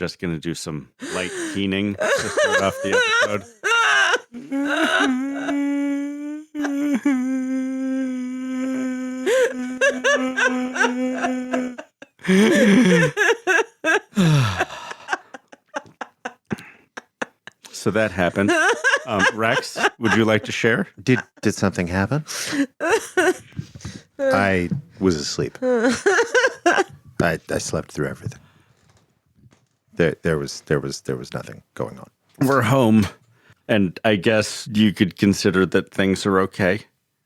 just going to do some light keening to start off the episode. So that happened. Rex, would you like to share? Did something happen? I was asleep. I slept through everything. There was nothing going on. We're home, and I guess you could consider that things are okay.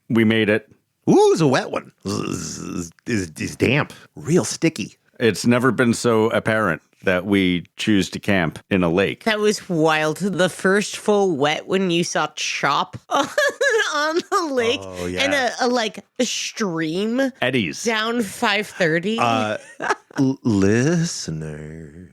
We made it. Ooh, it was a wet one. It's damp, real sticky. It's never been so apparent that we choose to camp in a lake. That was wild. The first full wet when you saw Chop on the lake and a stream. Eddies. Down 5:30. Listeners,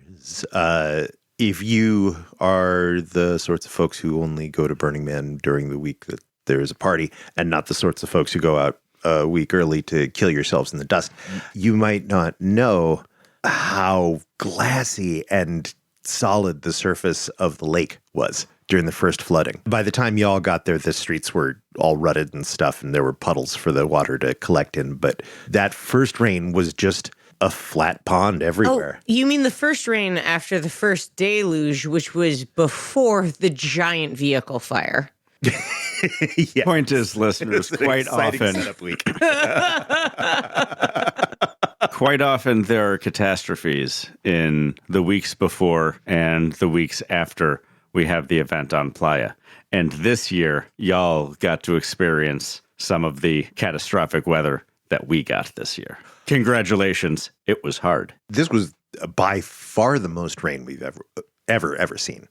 if you are the sorts of folks who only go to Burning Man during the week that there is a party and not the sorts of folks who go out a week early to kill yourselves in the dust, you might not know how glassy and solid the surface of the lake was during the first flooding. By the time y'all got there, the streets were all rutted and stuff, and there were puddles for the water to collect in. But that first rain was just a flat pond everywhere. Oh, you mean the first rain after the first deluge, which was before the giant vehicle fire? Yeah. Point is, listeners, quite often, quite often there are catastrophes in the weeks before and the weeks after we have the event on Playa. And this year, y'all got to experience some of the catastrophic weather that we got this year. Congratulations. It was hard. This was by far the most rain we've ever seen,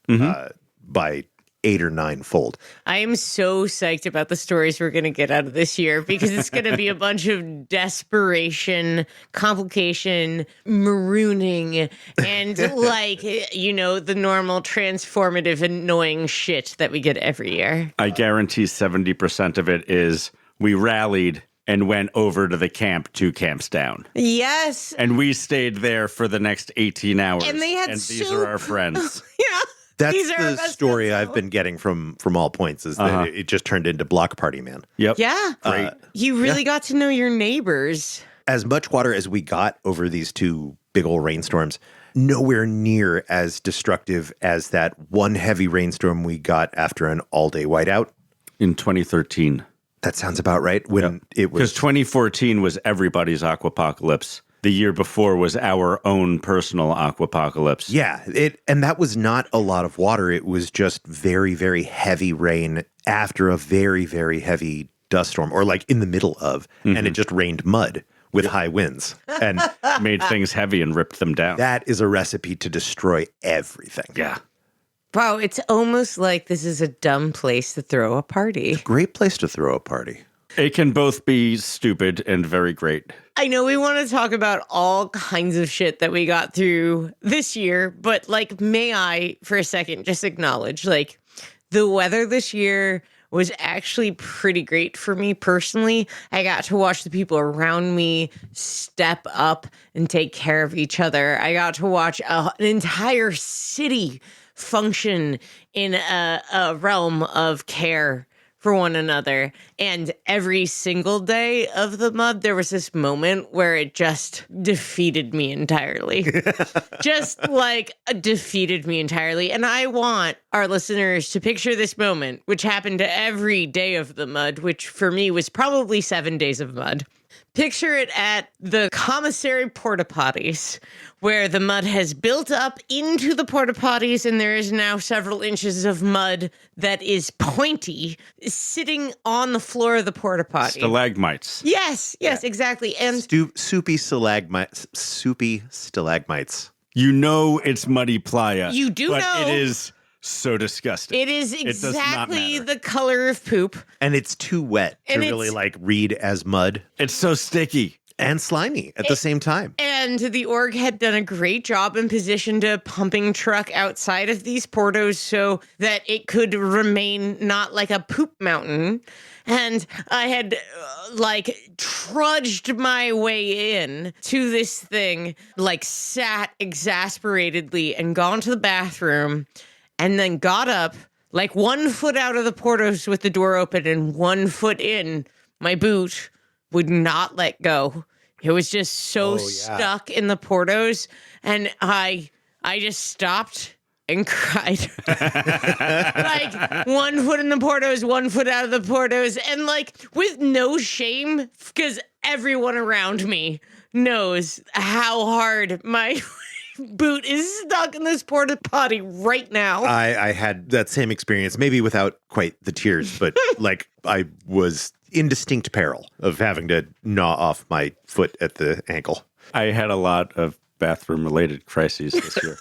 by 8 or 9 fold. I am so psyched about the stories we're going to get out of this year because it's going to be a bunch of desperation, complication, marooning, and the normal transformative, annoying shit that we get every year. I guarantee 70% of it is we rallied and went over to the camp 2 camps down. Yes. And we stayed there for the next 18 hours. And they had these are our friends. Yeah. That's the story I've been getting from all points, is that it just turned into block party, man. Yep. Yeah. Great. You really got to know your neighbors. As much water as we got over these 2 big old rainstorms, nowhere near as destructive as that one heavy rainstorm we got after an all-day whiteout. In 2013. That sounds about right. When it was, because 2014 was everybody's aquapocalypse. The year before was our own personal aquapocalypse. Yeah, and that was not a lot of water. It was just very, very heavy rain after a very, very heavy dust storm, or like in the middle of, and it just rained mud with high winds and made things heavy and ripped them down. That is a recipe to destroy everything. Yeah. Wow, it's almost like this is a dumb place to throw a party. Great place to throw a party. It can both be stupid and very great. I know we want to talk about all kinds of shit that we got through this year, but may I for a second just acknowledge, the weather this year was actually pretty great for me personally. I got to watch the people around me step up and take care of each other. I got to watch an entire city function in a realm of care for one another. And every single day of the mud, there was this moment where it just defeated me entirely. Defeated me entirely. And I want our listeners to picture this moment, which happened every day of the mud, which for me was probably 7 days of mud. Picture it at the commissary porta potties, where the mud has built up into the porta potties, and there is now several inches of mud that is pointy, sitting on the floor of the porta potty. Stalagmites. Yes, exactly. And soupy stalagmites. You know it's muddy playa. You do but know. It is so disgusting. It is exactly the color of poop. And it's too wet to really read as mud. It's so sticky. And slimy at the same time. And And the org had done a great job and positioned a pumping truck outside of these portos so that it could remain not like a poop mountain. And I had trudged my way in to this thing, sat exasperatedly and gone to the bathroom and then got up, 1 foot out of the portos with the door open and 1 foot in. My boot would not let go. It was just so stuck in the portos, and I just stopped and cried. 1 foot in the portos, 1 foot out of the portos, and with no shame, because everyone around me knows how hard my boot is stuck in this porta potty right now. I had that same experience, maybe without quite the tears, but I was in distinct peril of having to gnaw off my foot at the ankle. I had a lot of bathroom-related crises this year.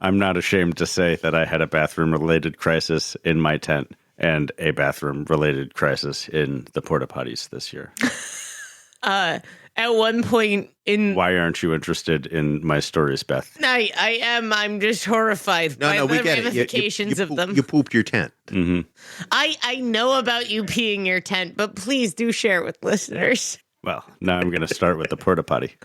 I'm not ashamed to say that I had a bathroom-related crisis in my tent and a bathroom-related crisis in the porta potties this year. At one point in... Why aren't you interested in my stories, Beth? I am. I'm just horrified by the we get ramifications of them. You pooped your tent. Mm-hmm. I know about you peeing your tent, but please do share with listeners. Well, now I'm going to start with the porta potty.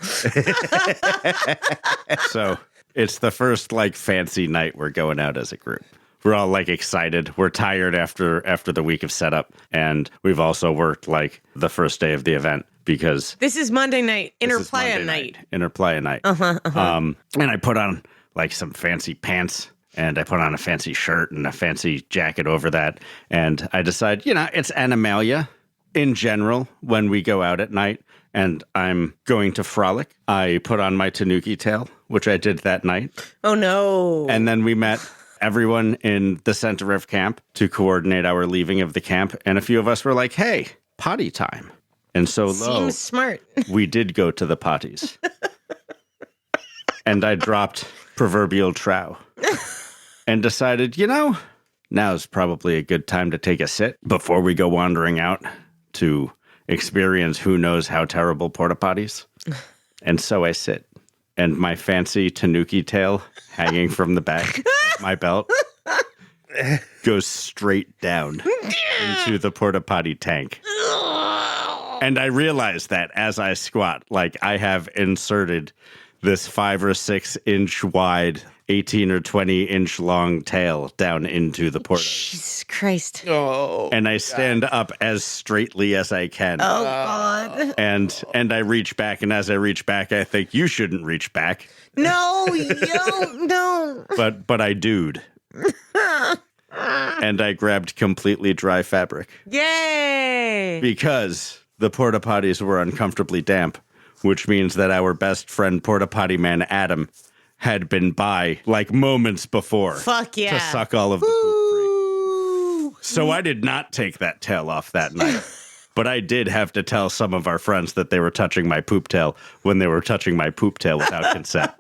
So it's the first fancy night we're going out as a group. We're all excited. We're tired after the week of setup, and we've also worked the first day of the event because this is Monday night, Inner Playa night. Inner Playa night. And I put on some fancy pants, and I put on a fancy shirt and a fancy jacket over that, and I decide, it's Animalia in general when we go out at night, and I'm going to frolic. I put on my tanuki tail, which I did that night. Oh no! And then we met everyone in the center of camp to coordinate our leaving of the camp. And a few of us were like, hey, potty time. And so Seems smart. We did go to the potties. And I dropped proverbial trow and decided, now's probably a good time to take a sit before we go wandering out to experience who knows how terrible porta potties. And so I sit. And my fancy tanuki tail hanging from the back of my belt goes straight down into the porta potty tank. And I realize that as I squat, I have inserted this 5 or 6 inch wide, 18 or 20 inch long tail down into the porta. Jesus Christ. Oh. And I stand up as straightly as I can. Oh, God. And I reach back, and as I reach back, I think you shouldn't reach back. No, you don't. No. But I dude. And I grabbed completely dry fabric. Yay! Because the porta potties were uncomfortably damp, which means that our best friend porta potty man Adam had been by moments before. Fuck yeah. To suck all of the poop free. So I did not take that tail off that night. But I did have to tell some of our friends that they were touching my poop tail when they were touching my poop tail without consent.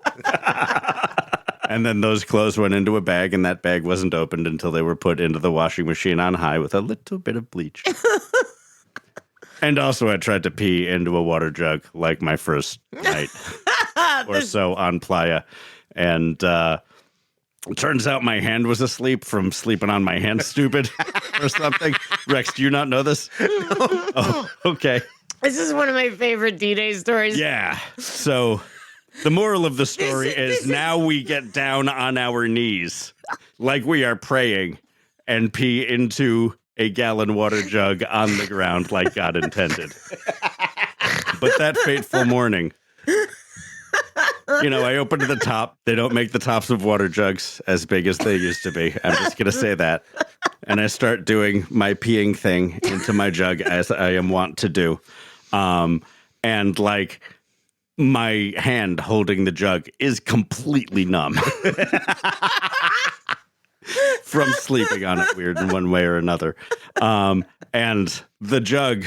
And then those clothes went into a bag, and that bag wasn't opened until they were put into the washing machine on high with a little bit of bleach. And also I tried to pee into a water jug my first night or so on Playa. And it turns out my hand was asleep from sleeping on my hand stupid or something. Rex, do you not know this? No. Oh, okay. This is one of my favorite D-Day stories. Yeah. So the moral of the story is now we get down on our knees like we are praying and pee into a gallon water jug on the ground like God intended. But that fateful morning, I opened the top. They don't make the tops of water jugs as big as they used to be. I'm just going to say that. And I start doing my peeing thing into my jug as I am wont to do. And my hand holding the jug is completely numb. From sleeping on it weird in one way or another. And the jug,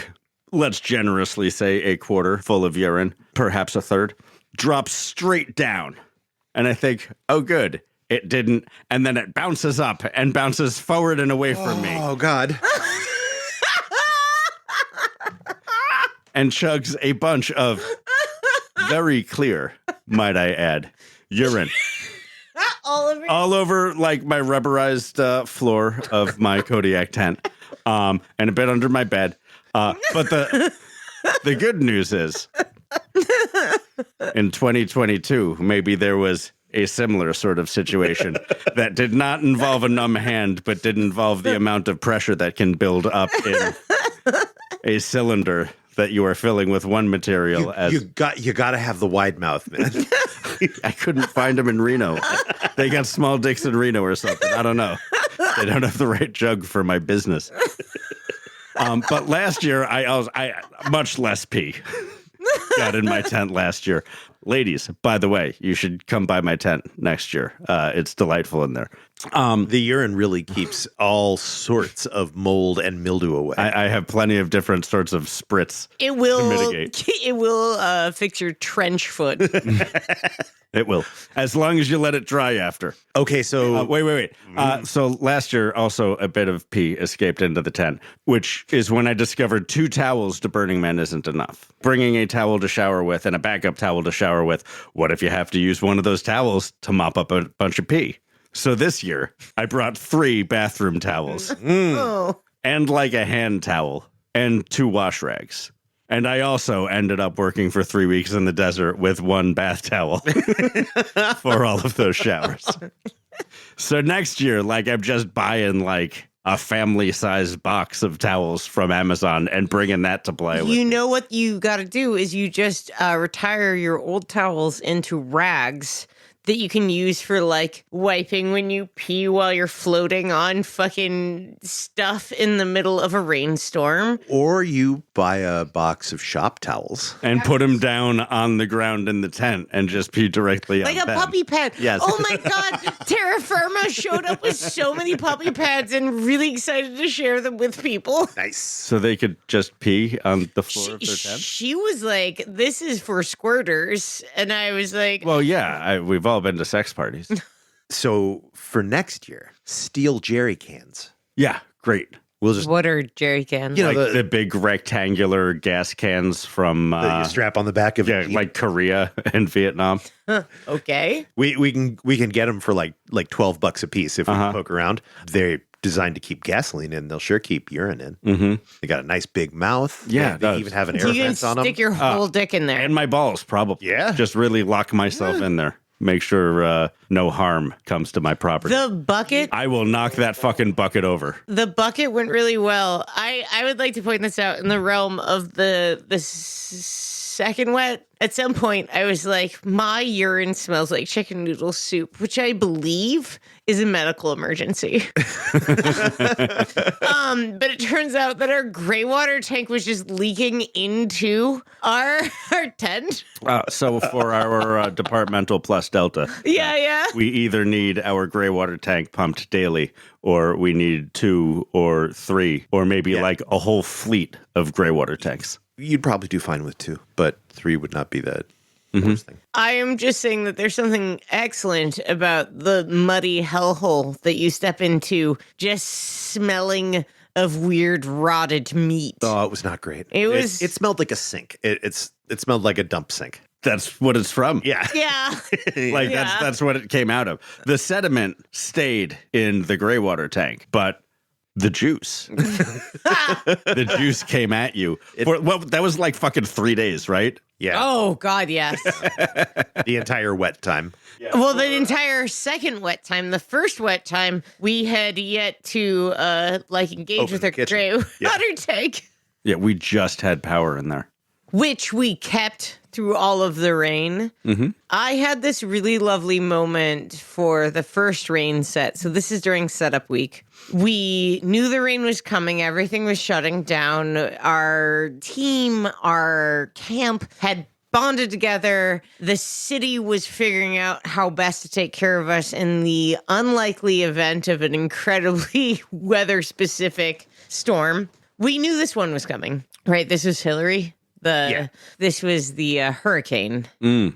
let's generously say a quarter full of urine, perhaps a third, drops straight down. And I think, oh, good, it didn't. And then it bounces up and bounces forward and away from me. Oh, God. and chugs a bunch of very clear, might I add, urine. All over like my rubberized floor of my Kodiak tent, and a bit under my bed. But the good news is, in 2022, maybe there was a similar sort of situation that did not involve a numb hand, but did involve the amount of pressure that can build up in a cylinder that you are filling with one material. You got to have the wide mouth, man. I couldn't find them in Reno. They got small dicks in Reno or something. I don't know. They don't have the right jug for my business. But last year, I much less pee got in my tent last year. Ladies, by the way, you should come by my tent next year. It's delightful in there. The urine really keeps all sorts of mold and mildew away. I have plenty of different sorts of spritz. It will to mitigate. It will fix your trench foot. It will, as long as you let it dry after. Okay, so wait. So last year, also a bit of pee escaped into the tent, which is when I discovered 2 towels to Burning Man isn't enough. Bringing a towel to shower with and a backup towel to shower with. What if you have to use one of those towels to mop up a bunch of pee? So this year, I brought 3 bathroom towels Oh. and like a hand towel and 2 wash rags. And I also ended up working for 3 weeks in the desert with 1 bath towel for all of those showers. So next year, like, I'm just buying like a family-sized box of towels from Amazon and bringing that to play with. You know what you got to do is you just retire your old towels into rags that you can use for like wiping when you pee while you're floating on fucking stuff in the middle of a rainstorm. or you buy a box of shop towels. And put them down on the ground in the tent and just pee directly Like on a them. puppy pad. Yes. Oh my God. Terra Firma showed up with so many puppy pads and really excited to share them with people. Nice. So they could just pee on the floor of their tent? She was like, this is for squirters. And I was like, Well, yeah, we've all been to sex parties. So for next year, steel jerry cans. Yeah, great. We'll just what are jerry cans? You know, Like the big rectangular gas cans from that you strap on the back of yeah, it. like Korea and Vietnam. Okay. We can get them for like $12 a piece if we poke around. They're designed to keep gasoline in. They'll sure keep urine in. Mm-hmm. They got a nice big mouth. Yeah, they it even does. have an So air you can vent on them. stick your whole dick in there. And my balls, probably. Yeah. Just really lock myself in there. Make sure no harm comes to my property. The bucket I will knock that fucking bucket over. The bucket went really well. I would like to point this out in the realm of the second wet. At some point, I was like, my urine smells like chicken noodle soup, which I believe is a medical emergency. But it turns out that our gray water tank was just leaking into our tent. So for our departmental plus delta, Yeah. we either need our gray water tank pumped daily, or we need 2 or 3, or maybe like a whole fleet of gray water tanks. You'd probably do fine with 2, but 3 would not be that worst thing. I am just saying that there's something excellent about the muddy hellhole that you step into, just smelling of weird rotted meat. Oh, it was not great. It smelled like a sink. It smelled like a dump sink. That's what it's from. Yeah. Yeah. Like Yeah. that's what it came out of. The sediment stayed in the gray water tank, but the juice came at you. That was like fucking 3 days, right? Yeah. Oh, God, yes. The entire wet time. Well, the entire second wet time, the first wet time, we had yet to engage Open with the our kitchen. gray Yeah. water tank, Yeah, we just had power in there. which we kept through all of the rain. Mm-hmm. I had this really lovely moment for the first rain set. So this is during setup week. We knew the rain was coming. Everything was shutting down. Our team, our camp had bonded together. The city was figuring out how best to take care of us in the unlikely event of an incredibly weather-specific storm. We knew this one was coming, right? This was Hillary. This was the hurricane. So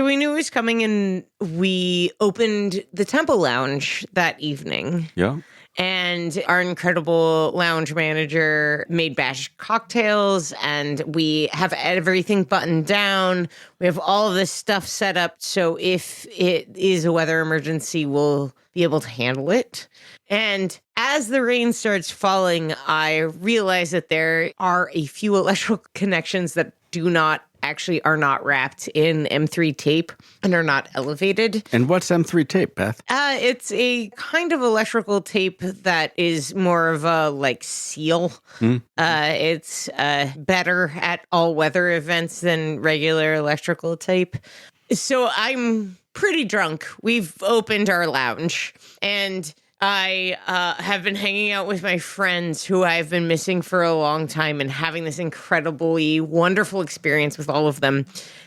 we knew it was coming, and we opened the Temple Lounge that evening. Yeah. And our incredible lounge manager made batch cocktails, and we have everything buttoned down. We have all of this stuff set up, so if it is a weather emergency, we'll be able to handle it. And as the rain starts falling, I realize that there are a few electrical connections that are not wrapped in M3 tape and are not elevated. And what's M3 tape, Beth? It's a kind of electrical tape that is more of a seal. It's better at all weather events than regular electrical tape. So I'm pretty drunk. We've opened our lounge, and I have been hanging out with my friends who I've been missing for a long time and having this incredibly wonderful experience with all of them.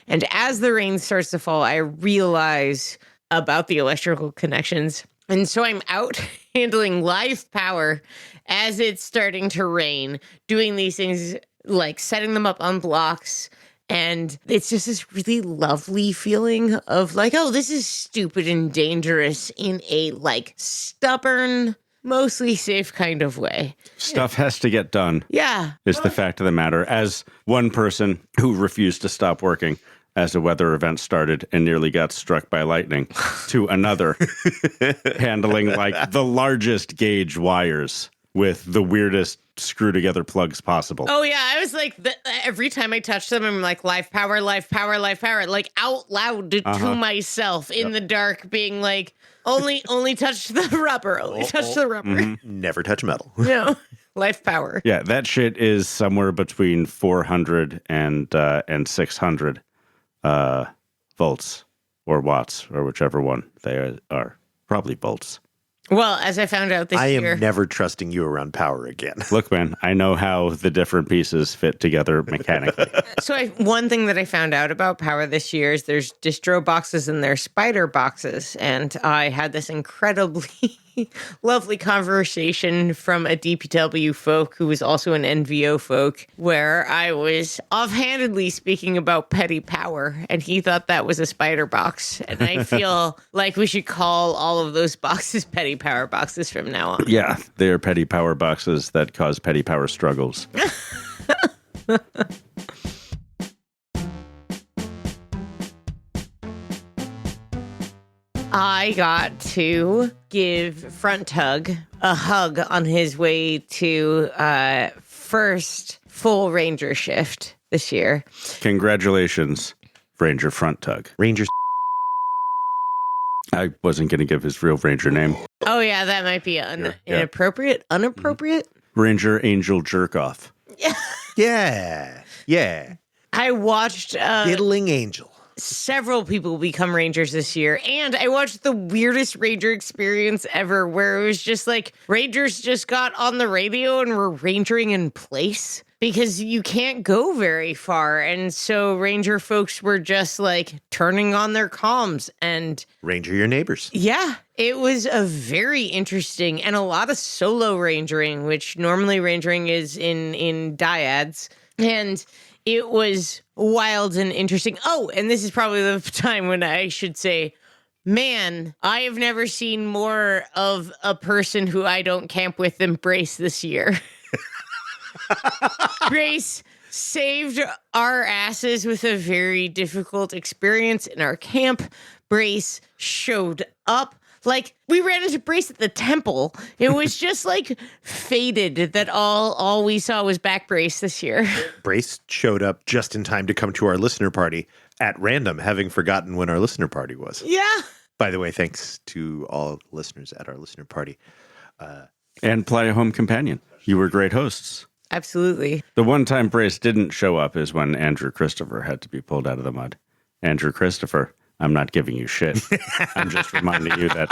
And as the rain starts to fall, I realize about the electrical connections. And so I'm out handling live power as it's starting to rain, doing these things like setting them up on blocks. And it's just this really lovely feeling of oh, this is stupid and dangerous in a stubborn, mostly safe kind of way. Stuff has to get done. Yeah. Is the fact of the matter. As one person who refused to stop working as a weather event started and nearly got struck by lightning, to another handling the largest gauge wires with the weirdest screw together plugs possible. Oh yeah, I was every time I touch them, I'm live power, live power, live power, out loud to myself in the dark, being only touch the rubber, touch the rubber. Mm-hmm. Never touch metal. No, live power. Yeah, that shit is somewhere between 400 and 600 volts or watts, or whichever one they are. Probably volts. Well, as I found out this year... I am never trusting you around power again. Look, man, I know how the different pieces fit together mechanically. So one thing that I found out about power this year is there's distro boxes and there's spider boxes. And I had this incredibly lovely conversation from a DPW folk who was also an NVO folk, where I was offhandedly speaking about petty power, and he thought that was a spider box. And I feel like we should call all of those boxes petty power boxes from now on. Yeah, they are petty power boxes that cause petty power struggles. I got to give Front Hug a hug on his way to first full Ranger shift this year. Congratulations, Ranger Front Tug. Rangers. I wasn't going to give his real Ranger name. Oh, yeah, that might be inappropriate. Unappropriate? Ranger Angel Jerkoff. Yeah. Yeah. I watched... Diddling Angel. Several people become Rangers this year, and I watched the weirdest Ranger experience ever, where it was just Rangers just got on the radio and were rangering in place because you can't go very far, and so Ranger folks were just turning on their comms and Ranger your neighbors. Yeah, it was a very interesting and a lot of solo rangering, which normally rangering is in dyads, and it was wild and interesting. Oh, and this is probably the time when I should say, man, I have never seen more of a person who I don't camp with than Brace this year. Brace saved our asses with a very difficult experience in our camp. Brace showed up. We ran into Brace at the temple. It was just fated that all we saw was back Brace this year. Brace showed up just in time to come to our listener party at random, having forgotten when our listener party was. Yeah. By the way, thanks to all listeners at our listener party. And Playa Home Companion. You were great hosts. Absolutely. The one time Brace didn't show up is when Andrew Christopher had to be pulled out of the mud. Andrew Christopher, I'm not giving you shit. I'm just reminding you that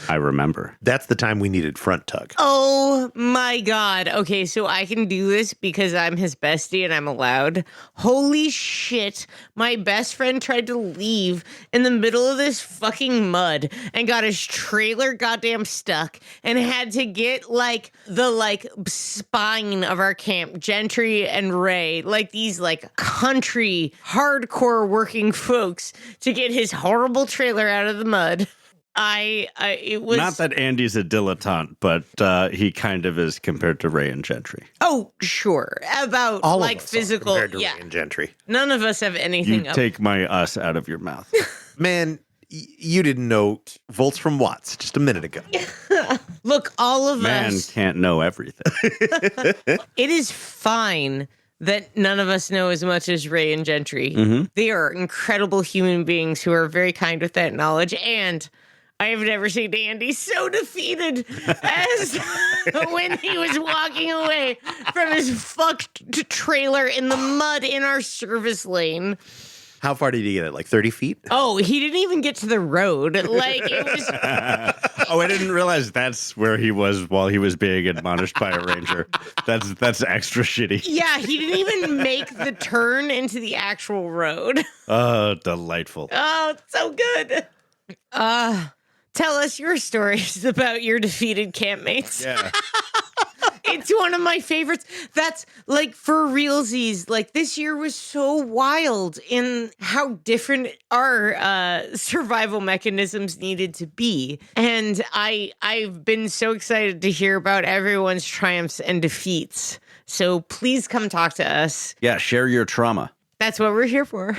I remember. That's the time we needed Front Tug. Oh my God. Okay, so I can do this because I'm his bestie and I'm allowed. Holy shit. My best friend tried to leave in the middle of this fucking mud and got his trailer goddamn stuck and had to get the spine of our camp, Gentry and Ray, these country hardcore working folks to get his horrible trailer out of the mud. it was Not that Andy's a dilettante, but he kind of is compared to Ray and Gentry. Oh, sure. About All like of us physical. compared to Yeah. Ray and Gentry. None of us have anything You up. take my us out of your mouth. Man, you didn't know volts from watts just a minute ago. Look, all of Man us. can't know everything. It is fine that none of us know as much as Ray and Gentry. They are incredible human beings who are very kind with that knowledge. And I have never seen Andy so defeated as when he was walking away from his fucked trailer in the mud in our service lane. How far did he get it? Like 30 feet? Oh, he didn't even get to the road. Like, it was. Oh, I didn't realize that's where he was while he was being admonished by a ranger. That's extra shitty. Yeah, he didn't even make the turn into the actual road. Oh, delightful. Oh, it's so good. Tell us your stories about your defeated campmates. Yeah. It's one of my favorites. That's like for realsies. Like this year was so wild in how different our survival mechanisms needed to be. And I've been so excited to hear about everyone's triumphs and defeats. So please come talk to us. Yeah, share your trauma. That's what we're here for.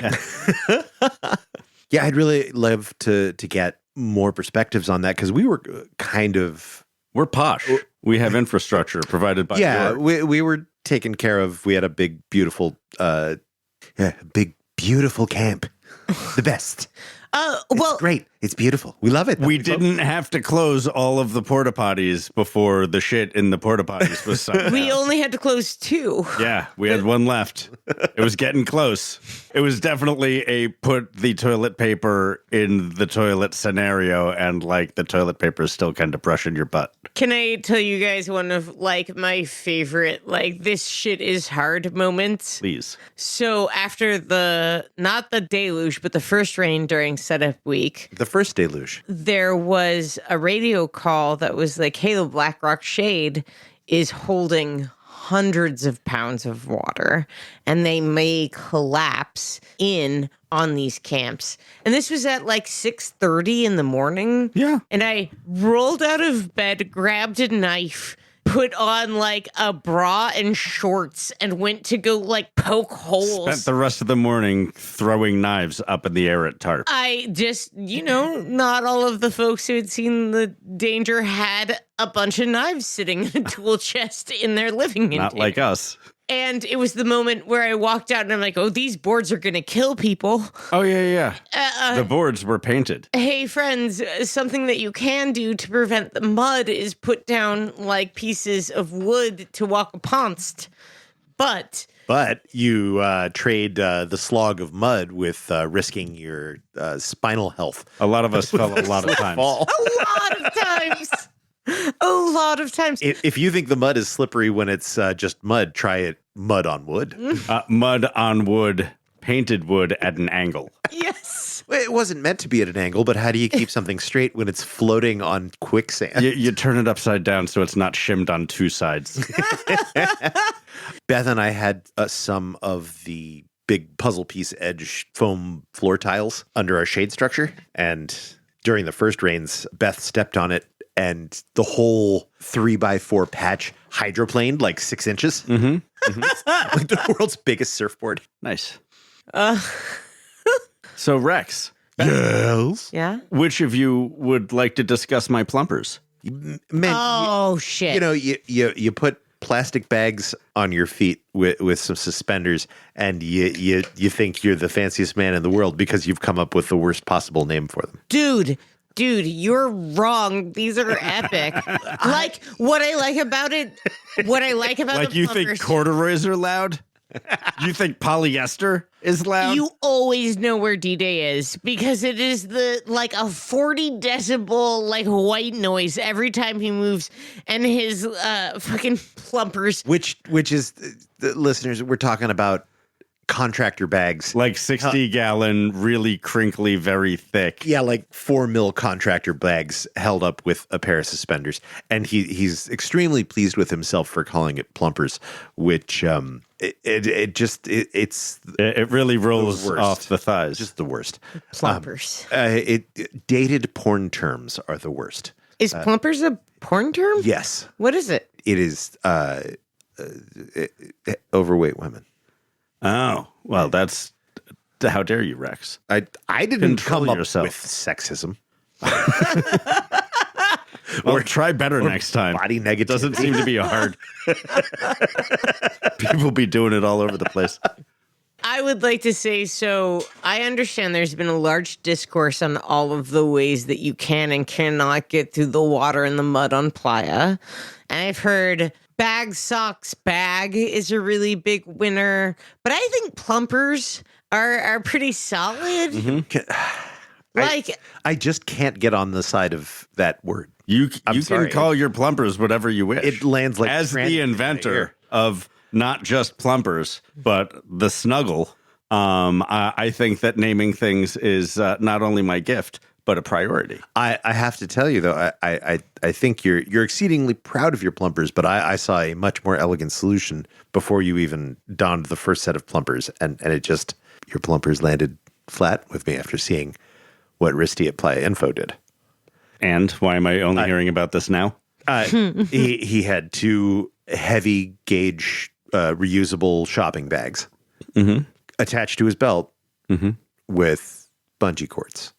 Yeah, I'd really love to get more perspectives on that because we were kind of We're posh. We have infrastructure provided by your- we were taken care of. We had a big beautiful camp, the best. Well, Great, it's beautiful. We love it. We didn't have to close all of the porta potties before the shit in the porta potties was sucked we out. only had to close 2. Yeah, we had one left. It was getting close. It was definitely a put the toilet paper in the toilet scenario, and like the toilet paper is still kind of brushing your butt. Can I tell you guys one of like my favorite, like this shit is hard moments? Please. So after not the deluge, but the first rain during setup week, The first deluge. there was a radio call that was like, hey, the Black Rock Shade is holding hundreds of pounds of water and they may collapse in on these camps. And this was at like 6:30 in the morning. Yeah. And I rolled out of bed, grabbed a knife, put on like a bra and shorts and went to go like poke holes. Spent the rest of the morning throwing knives up in the air at tarp. I just, not all of the folks who had seen the danger had a bunch of knives sitting in a tool chest in their living Not intake. like us. And it was the moment where I walked out and I'm like, oh, these boards are going to kill people. Oh, yeah. The boards were painted. Hey, friends, something that you can do to prevent the mud is put down like pieces of wood to walk uponst. But you trade the slog of mud with risking your spinal health. A lot of us fell a lot of times. Fall. a lot of times. A lot of times. If you think the mud is slippery when it's just mud, try it mud on wood. Mud on wood, painted wood at an angle. Yes. Well, it wasn't meant to be at an angle, but how do you keep something straight when it's floating on quicksand? You turn it upside down so it's not shimmed on two sides. Beth and I had some of the big puzzle piece edge foam floor tiles under our shade structure. And during the first rains, Beth stepped on it and the whole 3x4 patch hydroplaned like 6 inches. Mm-hmm. Like the world's biggest surfboard. Nice. So, Rex, Yes. Yeah. which of you would like to discuss my plumpers? Man, Oh, shit. you put plastic bags on your feet with some suspenders, and you think you're the fanciest man in the world because you've come up with the worst possible name for them. Dude, you're wrong. These are epic. Like what I like about Like the you plumpers, think corduroys are loud? You think polyester is loud? you always know where Dday is because it is like a 40 decibel like white noise every time he moves, and his fucking plumpers. Which is the listeners, we're talking about contractor bags. Like 60-gallon, really crinkly, very thick. Yeah, like 4 mil contractor bags held up with a pair of suspenders. And he's extremely pleased with himself for calling it plumpers, which It really rolls worst. off the thighs. just the worst. Plumpers. Dated porn terms are the worst. Is plumpers a porn term? Yes, What is it? it is overweight women. Oh, well, that's how dare you, Rex? I didn't Control come yourself. up with sexism. Or try better next time. Body negativity. Doesn't seem to be hard. People be doing it all over the place. I would like to say, so I understand there's been a large discourse on all of the ways that you can and cannot get through the water and the mud on Playa. And I've heard bag socks bag is a really big winner. But I think plumpers are pretty solid. Like, I just can't get on the side of that word. You sorry. can call your plumpers whatever you wish. It lands like as transit the in the inventor air. of not just plumpers, but the snuggle. I think that naming things is not only my gift, but a priority. I have to tell you though, I think you're exceedingly proud of your plumpers, but I saw a much more elegant solution before you even donned the first set of plumpers, and it just your plumpers landed flat with me after seeing what Risty at Playa Info did. And why am I only hearing about this now? He had two heavy gauge reusable shopping bags attached to his belt with bungee cords.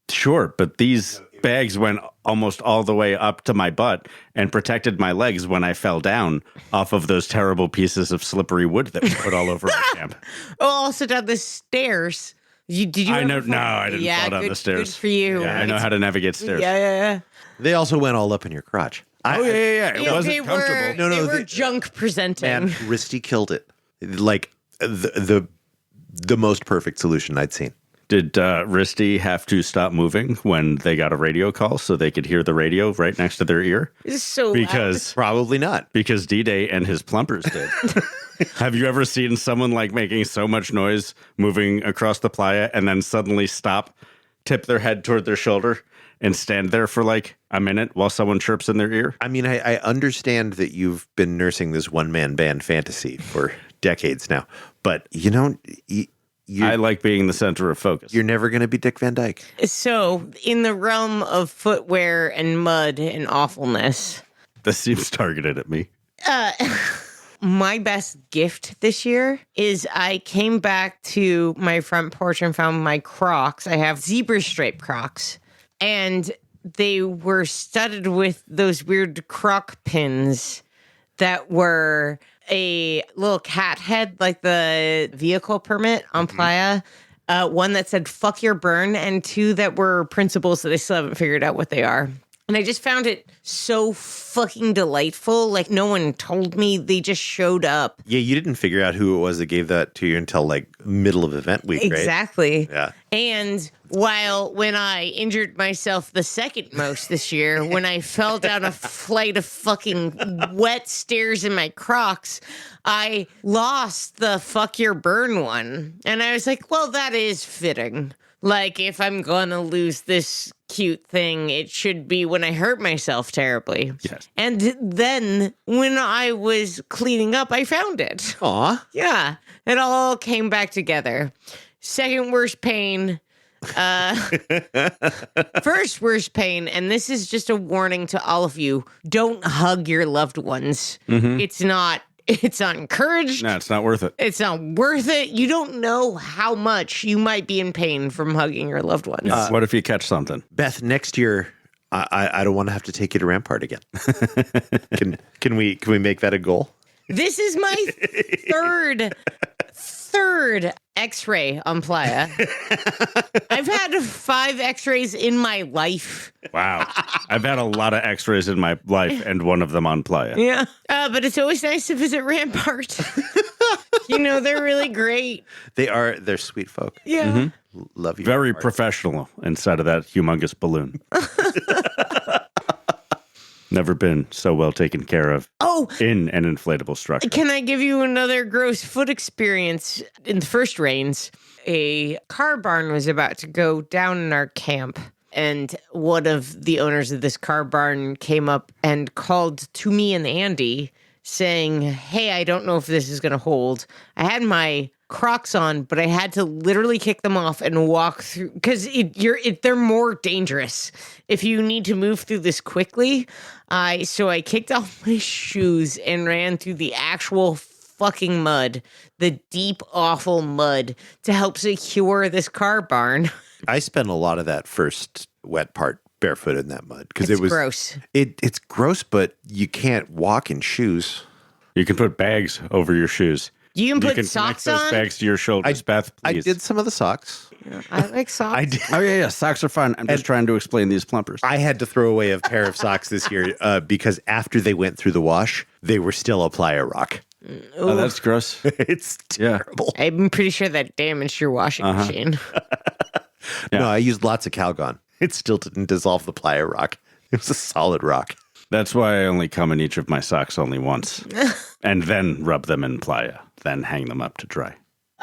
Sure, but these bags went almost all the way up to my butt and protected my legs when I fell down off of those terrible pieces of slippery wood that we put all over our camp. oh, also down the stairs. Did you? I know. ever No, fall- I didn't fall down good, the stairs. Good for you. Yeah, I know how to navigate stairs. Yeah. They also went all up in your crotch. Oh, yeah. It They wasn't comfortable. No, they were the- junk presenting. Man, Risty killed it. Like the most perfect solution I'd seen. Did Risty have to stop moving when they got a radio call so they could hear the radio right next to their ear? It's so loud. Because Probably not. Dday and his plumpers did. Have you ever seen someone like making so much noise moving across the playa and then suddenly stop, tip their head toward their shoulder, and stand there for like a minute while someone chirps in their ear? I mean, I understand that you've been nursing this one-man band fantasy for decades now, but I like being the center of focus. you're never going to be Dick Van Dyke. So, in the realm of footwear and mud and awfulness, This seems targeted at me. my best gift this year is I came back to my front porch and found my Crocs. I have zebra stripe Crocs, and they were studded with those weird croc pins that were a little cat head, like the vehicle permit on Playa. One that said "fuck your burn," and two that were principles that I still haven't figured out what they are. And I just found it so fucking delightful. Like, no one told me. They just showed up. Yeah, you didn't figure out who it was that gave that to you until like middle of event week, right? Exactly. Yeah. And when I injured myself the second most this year, when I fell down a flight of fucking wet stairs in my Crocs, I lost the fuck your burn one. And I was like, well, that is fitting. Like, if I'm gonna lose this cute thing, it should be when I hurt myself terribly. Yes. And then when I was cleaning up, I found it. Aw. Yeah, it all came back together. Second worst pain. First worst pain, and this is just a warning to all of you: don't hug your loved ones. It's not encouraged. No, it's not worth it. It's not worth it. You don't know how much you might be in pain from hugging your loved ones. What if you catch something? Beth, next year, I don't want to have to take you to Rampart again. Can we make that a goal? This is my third X-ray on Playa. I've had 5 X-rays in my life. Wow. I've had a lot of x-rays in my life and one of them on Playa. Yeah. But it's always nice to visit Rampart. They're really great. They're sweet folk. Yeah. Love you. Very Rampart. professional inside of that humongous balloon. Never been so well taken care of Oh, in an inflatable structure. can I give you another gross foot experience? In the first rains, a car barn was about to go down in our camp. And one of the owners of this car barn came up and called to me and Andy, saying, hey, I don't know if this is going to hold. I had my Crocs on, but I had to literally kick them off and walk through because they're more dangerous if you need to move through this quickly. So I kicked off my shoes and ran through the actual fucking mud, the deep, awful mud, to help secure this car barn. I spent a lot of that first wet part barefoot in that mud because It's it was gross. It's gross, but you can't walk in shoes. You can put bags over your shoes. You can put connect socks those on. bags to your shoulders, Beth, I please. did some of the socks. I like socks. I did. Oh, yeah. Socks are fun. I'm just trying to explain these plumpers. I had to throw away a pair of socks this year because after they went through the wash, they were still a Playa Rock. Oh, that's gross. It's terrible. I'm pretty sure that damaged your washing machine. Yeah. No, I used lots of Calgon. It still didn't dissolve the Playa Rock. It was a solid rock. That's why I only come in each of my socks only once. And then rub them in Playa. Then hang them up to dry.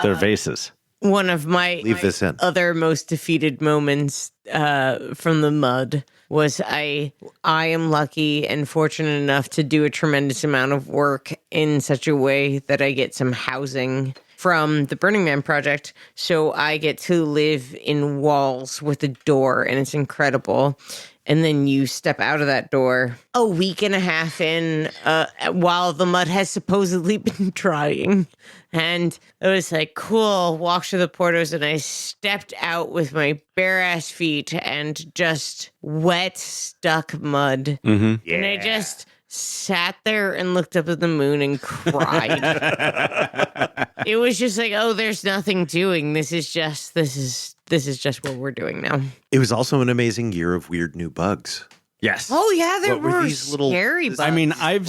They're vases. One of my Leave this in. other most defeated moments from the mud was I am lucky and fortunate enough to do a tremendous amount of work in such a way that I get some housing from the Burning Man project. So I get to live in walls with a door, and it's incredible. And then you step out of that door a week and a half in while the mud has supposedly been drying. And it was like, cool, walk through the portos. And I stepped out with my bare ass feet and just wet, stuck mud. Mm-hmm. And I just sat there and looked up at the moon and cried. It was just like, oh, there's nothing doing. This is just what we're doing now. It was also an amazing year of weird new bugs. Yes. Oh yeah, there What were were these little- scary bugs. I mean, Black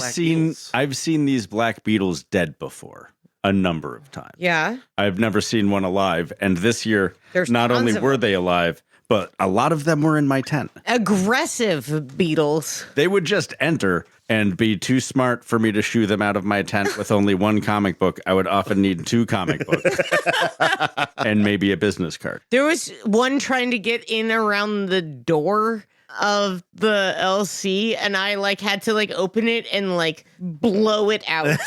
I've seen these black beetles dead before a number of times. Yeah. I've never seen one alive. And this year, There's not tons only of were them. they alive, but a lot of them were in my tent. Aggressive beetles. They would just enter and be too smart for me to shoo them out of my tent with only one comic book. I would often need 2 comic books and maybe a business card. There was one trying to get in around the door of the LC, and I had to open it and blow it out.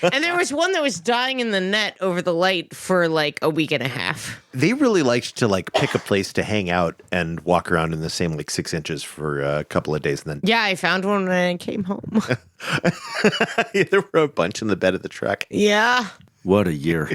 And there was one that was dying in the net over the light for a week and a half. They really liked to pick a place to hang out and walk around in the same 6 inches for a couple of days, and then Yeah, I found one when I came home. there were a bunch in the bed of the truck. Yeah. What a year.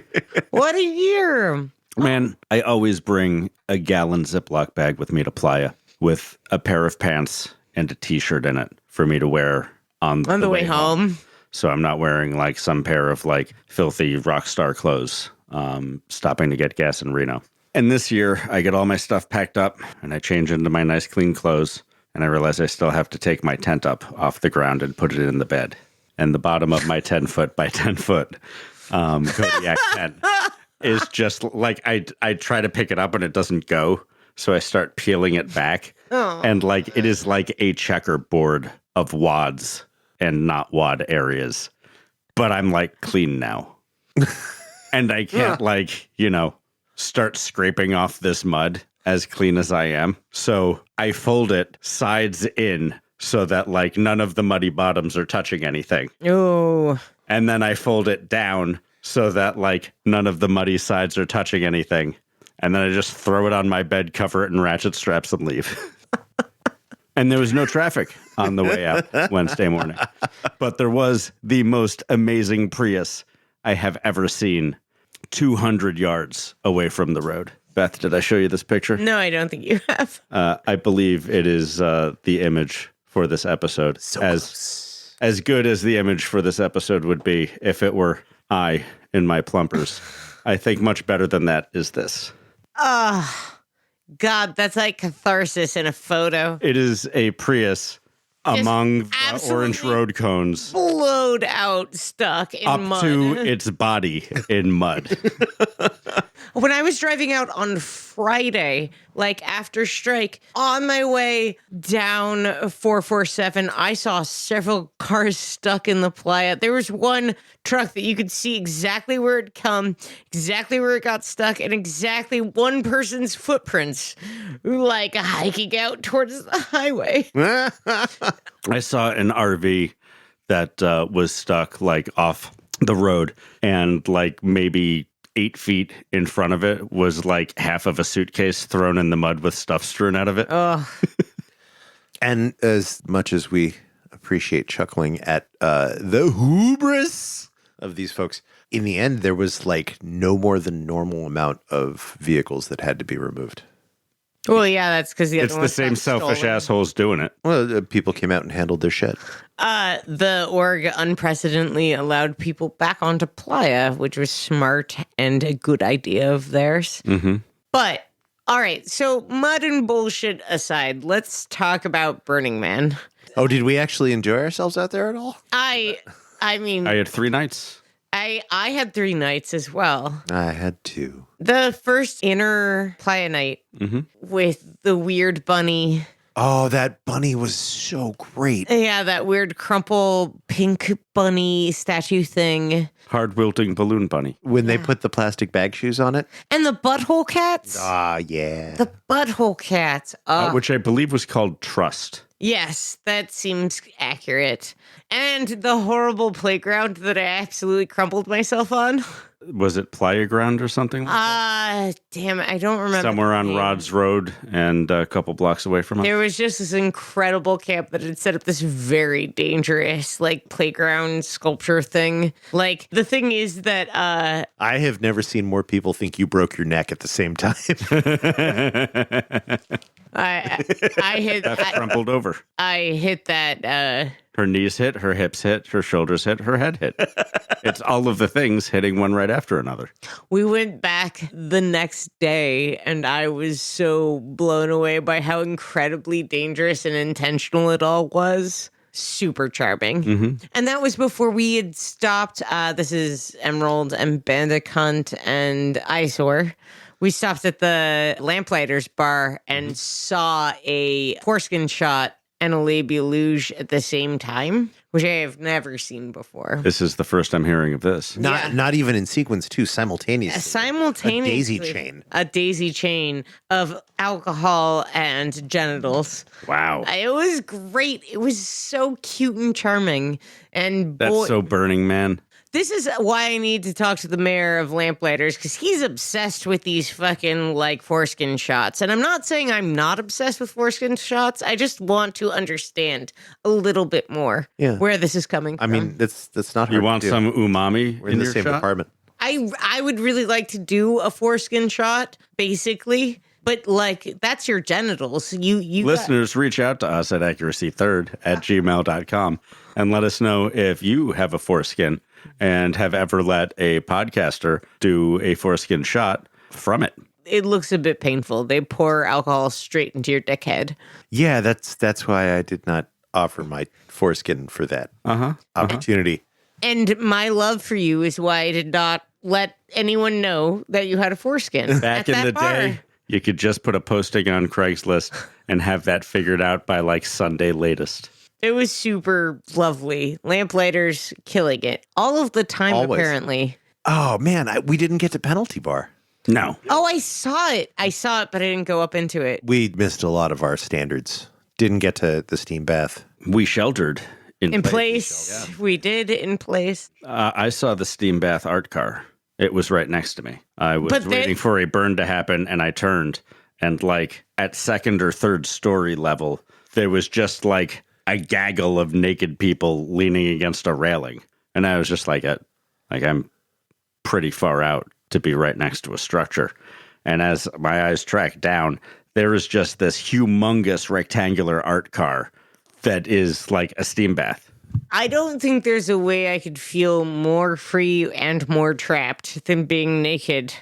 What a year. Man, I always bring a gallon Ziploc bag with me to Playa with a pair of pants and a t-shirt in it for me to wear on On the way home. So I'm not wearing some pair of filthy rock star clothes, stopping to get gas in Reno. And this year I get all my stuff packed up and I change into my nice clean clothes. And I realize I still have to take my tent up off the ground and put it in the bed. And the bottom of my 10 foot by 10 foot Kodiak tent is just I try to pick it up and it doesn't go. So I start peeling it back. Oh. And it is like a checkerboard of wads and not wad areas. But I'm clean now. And I can't start scraping off this mud as clean as I am. So I fold it sides in so that none of the muddy bottoms are touching anything. Oh. And then I fold it down so that none of the muddy sides are touching anything. And then I just throw it on my bed, cover it in ratchet straps, and leave. And there was no traffic on the way out Wednesday morning. But there was the most amazing Prius I have ever seen 200 yards away from the road. Beth, did I show you this picture? No, I don't think you have. I believe it is the image for this episode. So close. As good as the image for this episode would be if it were I in my plumpers. I think much better than that is this. God, that's catharsis in a photo. It is a Prius among the absolutely orange road cones Blowed out, stuck in up mud. to its body in mud. When I was driving out on Friday, after strike, on my way down 447, I saw several cars stuck in the playa. There was one truck that you could see exactly where it come, exactly where it got stuck, and exactly one person's footprints, hiking out towards the highway. I saw an RV that was stuck like off the road, and like maybe 8 feet in front of it was like half of a suitcase thrown in the mud with stuff strewn out of it. Oh, And as much as we appreciate chuckling at the hubris of these folks, in the end, there was like no more than normal amount of vehicles that had to be removed. well, yeah, that's because the other It's the ones same got selfish stolen. assholes doing it. Well, people came out and handled their shit. The org unprecedentedly allowed people back onto Playa, which was smart and a good idea of theirs. Mm-hmm. But all right, so mud and bullshit aside, let's talk about Burning Man. Oh, did we actually enjoy ourselves out there at all? I mean, I had 3 nights. I had 3 nights as well. I had 2. The first inner Playa night with the weird bunny. Oh, that bunny was so great. Yeah, that weird crumple pink bunny statue thing. Hard wilting balloon bunny. When they put the plastic bag shoes on it. And the butthole cats. Ah, yeah. The butthole cats. Which I believe was called Trust. Yes, that seems accurate. And the horrible playground that I absolutely crumpled myself on. Was it Playaground or something like that? Damn it, I don't remember. Somewhere the on name. Rod's Road and a couple blocks away from us. There was just this incredible camp that had set up this very dangerous, like, playground sculpture thing. Like, the thing is that, I have never seen more people think you broke your neck at the same time. I hit, Beth crumpled over. I hit that, Her knees hit, her hips hit, her shoulders hit, her head hit. It's all of the things hitting one right after another. we went back the next day, and I was so blown away by how incredibly dangerous and intentional it all was. Super charming. And that was before we had stopped. This is Emerald and Bandit Hunt and Eyesore. We stopped at the Lamplighters bar and saw a foreskin shot and a labia luge at the same time, which I have never seen before. This is the first I'm hearing of this. Not even in sequence, too, simultaneously. Simultaneously. A daisy chain. A daisy chain of alcohol and genitals. Wow. It was great. It was so cute and charming. And That's so Burning Man. this is why I need to talk to the mayor of Lamplighters, because he's obsessed with these fucking, like, foreskin shots. And I'm not saying I'm not obsessed with foreskin shots. I just want to understand a little bit more where this is coming from. I mean, that's not hard You want to do. some umami We're in the your same shot? department. I would really like to do a foreskin shot, basically. But, like, that's your genitals. You Listeners, reach out to us at accuracy3rd@gmail.com and let us know if you have a foreskin and have ever let a podcaster do a foreskin shot from it. It looks a bit painful. They pour alcohol straight into your dickhead. Yeah, that's why I did not offer my foreskin for that opportunity. And my love for you is why I did not let anyone know that you had a foreskin. Back at in that the bar. day, you could just put a posting on Craigslist and have that figured out by like Sunday latest. It was super lovely. Lamplighters killing it. All of the time, Always. apparently. Oh, man, we didn't get to Penalty Bar. No. Oh, I saw it. But I didn't go up into it. We missed a lot of our standards. Didn't get to the steam bath. We sheltered In place. We did in place. I saw the steam bath art car. It was right next to me. I was But waiting for a burn to happen, and I turned, and like at second or third story level, there was just like a gaggle of naked people leaning against a railing, and I was just like, I'm pretty far out to be right next to a structure. And as my eyes tracked down, there is just this humongous rectangular art car that is like a steam bath. I don't think there's a way I could feel more free and more trapped than being naked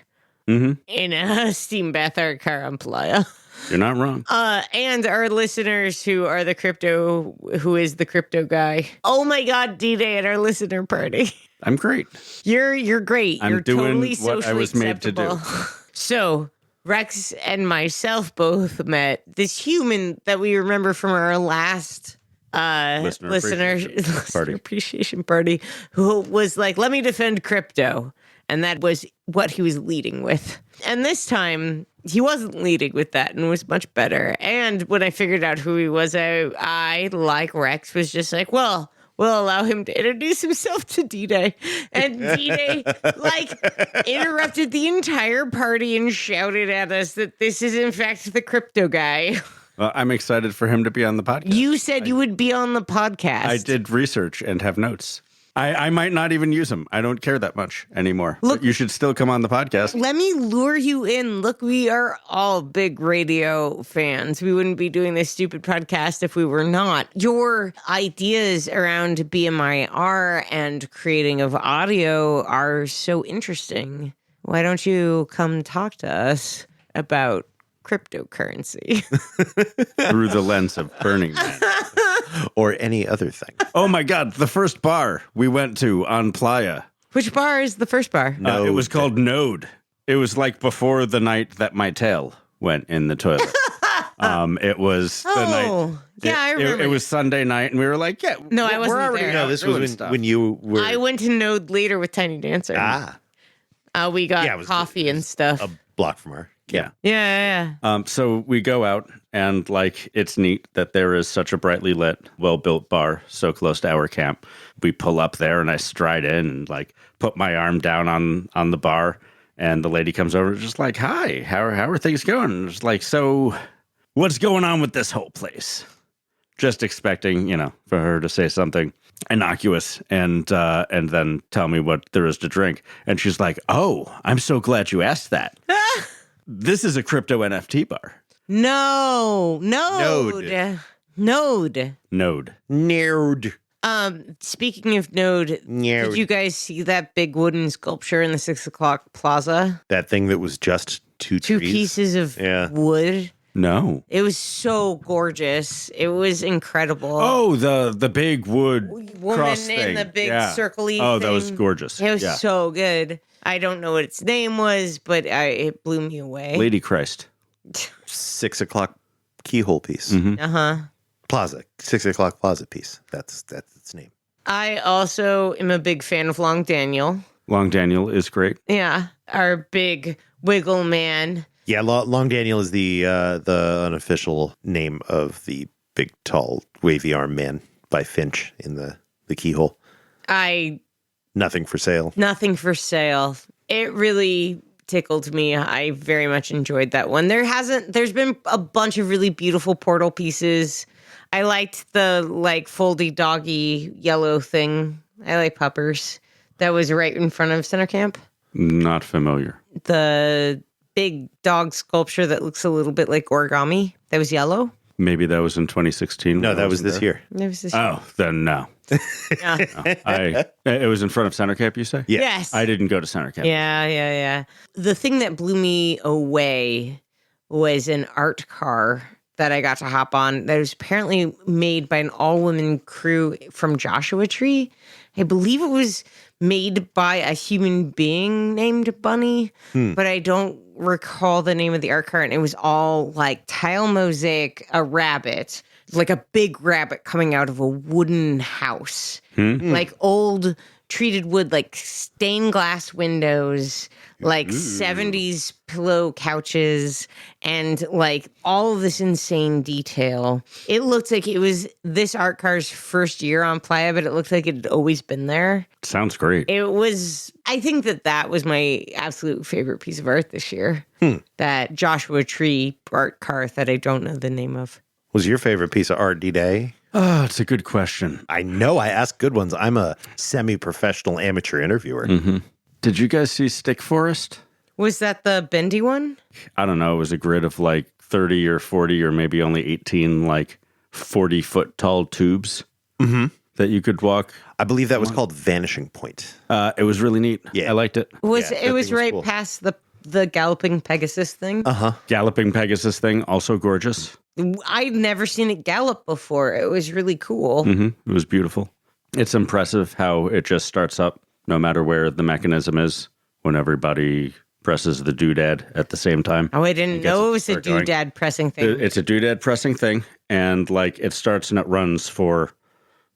in a steam bath art car on Playa. You're not wrong. And our listeners who is the crypto guy. Oh my God, Dday at our listener party. I'm great. You're great. I'm You're doing totally what socially I was made to do. acceptable. So Rex and myself both met this human that we remember from our last listener appreciation party, who was like, let me defend crypto. And that was what he was leading with. And this time he wasn't leading with that and was much better. And when I figured out who he was, I like Rex, was just like, well, will allow him to introduce himself to Dday. And Dday, interrupted the entire party and shouted at us that this is, in fact, the crypto guy. Well, I'm excited for him to be on the podcast. You said you would be on the podcast. I did research and have notes. I might not even use them. I don't care that much anymore. Look, but you should still come on the podcast. Let me lure you in. Look, we are all big radio fans. We wouldn't be doing this stupid podcast if we were not. Your ideas around BMIR and creating of audio are so interesting. Why don't you come talk to us about cryptocurrency? Through the lens of Burning Man. Or any other thing. Oh my God, the first bar we went to on Playa. Which bar is the first bar? It was called Node. It was like before the night that my tail went in the toilet. It was the night. Yeah, I remember. It was Sunday night, and we were like, yeah. No, I wasn't we're already there. No, this was when you were. I went to Node later with Tiny Dancer. We got Yeah, it was- coffee and stuff. a block from our. Yeah. Yeah. So we go out, and it's neat that there is such a brightly lit, well-built bar so close to our camp. We pull up there, and I stride in and put my arm down on the bar, and the lady comes over, just like, "Hi, how are things going?" And it's like, "So, what's going on with this whole place?" Just expecting, for her to say something innocuous and then tell me what there is to drink. And she's like, "Oh, I'm so glad you asked that." This is a crypto NFT bar. No. Node. Node. Speaking of Node, did you guys see that big wooden sculpture in the 6 o'clock plaza? That thing that was just two Two trees. pieces of wood. No. It was so gorgeous. It was incredible. Oh, the big wood Woman cross in thing. the big circle-y Oh, that thing. was gorgeous. It was so good. I don't know what its name was, but it blew me away. Lady Christ. 6 o'clock keyhole piece. Uh-huh. Plaza. 6 o'clock plaza piece. That's its name. I also am a big fan of Long Daniel. Long Daniel is great. Yeah, our big wiggle man. Yeah, Long Daniel is the unofficial name of the big, tall, wavy arm man by Finch in the keyhole. Nothing for sale. Nothing for sale. It really tickled me. I very much enjoyed that one. There's been a bunch of really beautiful portal pieces. I liked the foldy doggy yellow thing. I like puppers. That was right in front of Center Camp. Not familiar. The big dog sculpture that looks a little bit like origami. That was yellow. Maybe that was in 2016. No, that was this year. That was this. Oh, then no. Yeah. It was in front of Center Camp, you say? Yeah. Yes. I didn't go to Center Camp. Yeah. The thing that blew me away was an art car that I got to hop on that was apparently made by an all-women crew from Joshua Tree. I believe it was made by a human being named Bunny, but I don't recall the name of the art car. And it was all tile mosaic, a rabbit, like a big rabbit coming out of a wooden house, old treated wood, stained glass windows, 70s pillow couches, and all of this insane detail. It looked like it was this art car's first year on Playa, but it looked like it had always been there. Sounds great. I think that was my absolute favorite piece of art this year. That Joshua Tree art car that I don't know the name of. Was your favorite piece of art Dday? Oh, it's a good question. I know I ask good ones. I'm a semi-professional amateur interviewer. Did you guys see Stick Forest? Was that the bendy one? I don't know. It was a grid of 30 or 40 or maybe only 18 40-foot tall tubes that you could walk. I believe that was called Vanishing Point. It was really neat. Yeah. I liked it. It that was thing was right cool. past the Galloping Pegasus thing. Galloping Pegasus thing, also gorgeous. I'd never seen it gallop before. It was really cool. It was beautiful. It's impressive how it just starts up no matter where the mechanism is when everybody presses the doodad at the same time. Oh, I didn't know it was a start going. doodad pressing thing. It's a doodad pressing thing, and it starts and it runs for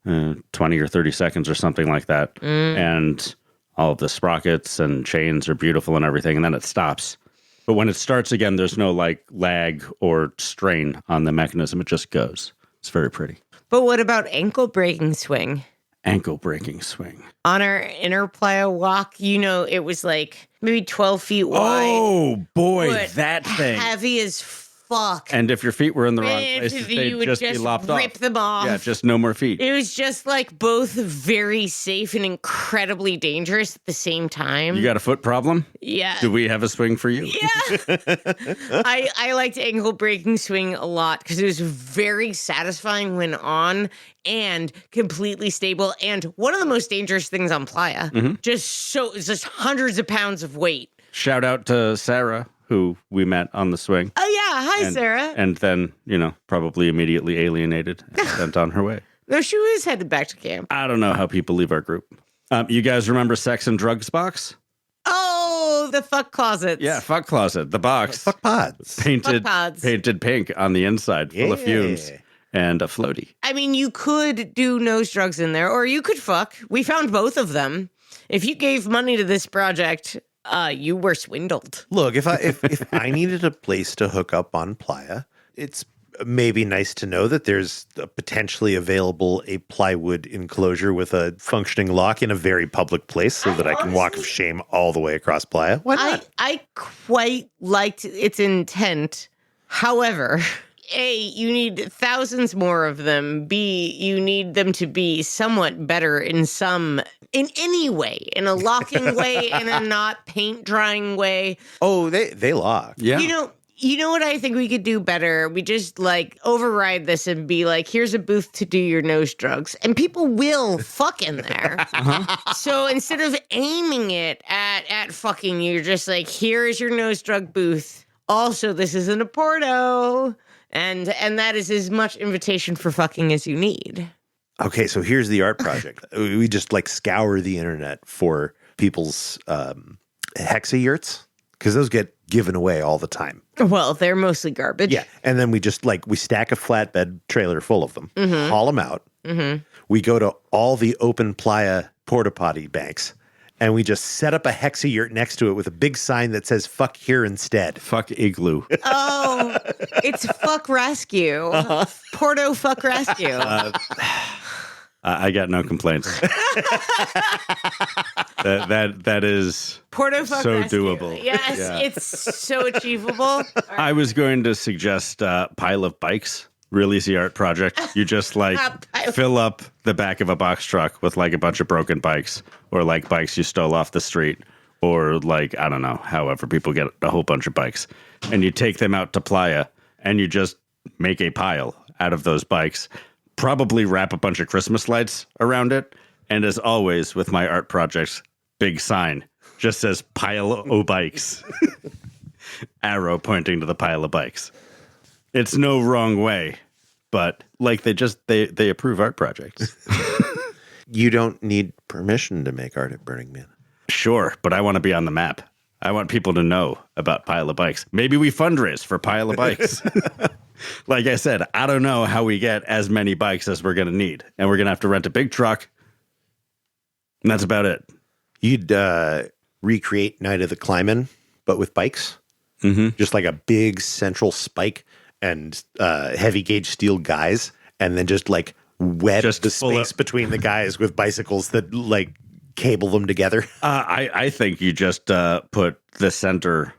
20 or 30 seconds or something like that. And all of the sprockets and chains are beautiful and everything, and then it stops. But when it starts again, there's no lag or strain on the mechanism. It just goes. It's very pretty. But what about ankle breaking swing? ankle breaking swing. On our inner Playa walk, it was like maybe 12 feet wide. Oh, boy, but that thing. Heavy as fuck. And if your feet were in the wrong places, they'd would just be lopped rip off. them off. Yeah, just no more feet. It was just like both very safe and incredibly dangerous at the same time. You got a foot problem? Yeah. Do we have a swing for you? Yeah. I liked ankle breaking swing a lot because it was very satisfying when on and completely stable. And one of the most dangerous things on Playa. It's just hundreds of pounds of weight. Shout out to Sarah, who we met on the swing. Oh, yeah. Hi, Sarah. And then, probably immediately alienated and sent on her way. No, she was headed back to camp. I don't know how people leave our group. You guys remember Sex and Drugs box? Oh, the fuck closets. Yeah, fuck closet. The box. Fuck pods. Painted pods. Painted pink on the inside, full of fumes and a floaty. I mean, you could do nose drugs in there, or you could fuck. We found both of them. If you gave money to this project, you were swindled. Look, if I needed a place to hook up on Playa, it's maybe nice to know that there's a potentially available a plywood enclosure with a functioning lock in a very public place so that I can walk of shame all the way across Playa. Why not? I quite liked its intent. However, A, you need thousands more of them. B, you need them to be somewhat better in any way, in a locking way, in a not paint drying way. Oh, they lock. Yeah. You know what I think we could do better? We just override this and be like, here's a booth to do your nose drugs. And people will fuck in there. So instead of aiming it at fucking, you're just like, here is your nose drug booth. Also, this isn't a Porto. And that is as much invitation for fucking as you need. Okay, so here's the art project. We just scour the internet for people's hexa-yurts, because those get given away all the time. Well, they're mostly garbage. Yeah, and then we just we stack a flatbed trailer full of them, haul them out. We go to all the open Playa porta potty banks, and we just set up a hexa-yurt next to it with a big sign that says "fuck here instead." Fuck igloo. Oh, it's Fuck-Rescue. Porto Fuck-Rescue. I got no complaints. that is Porto so Fuck-Rescue. doable. Yes, Yeah. it's so achievable. I was going to suggest pile of bikes. Real easy art project. You just fill up the back of a box truck with a bunch of broken bikes, or bikes you stole off the street, or I don't know, however people get a whole bunch of bikes, and you take them out to Playa and you just make a pile out of those bikes. Probably wrap a bunch of Christmas lights around it. And as always with my art projects, big sign just says pile o' bikes. Arrow pointing to the pile of bikes. It's no wrong way, but they approve art projects. You don't need permission to make art at Burning Man. Sure, but I want to be on the map. I want people to know about pile of bikes. Maybe we fundraise for pile of bikes. Like I said, I don't know how we get as many bikes as we're going to need. And we're going to have to rent a big truck. And that's about it. You'd recreate Night of the Climb-In, but with bikes. Just a big central spike and heavy gauge steel guys. And then just wedge the space between the guys with bicycles that cable them together. I think you just put the center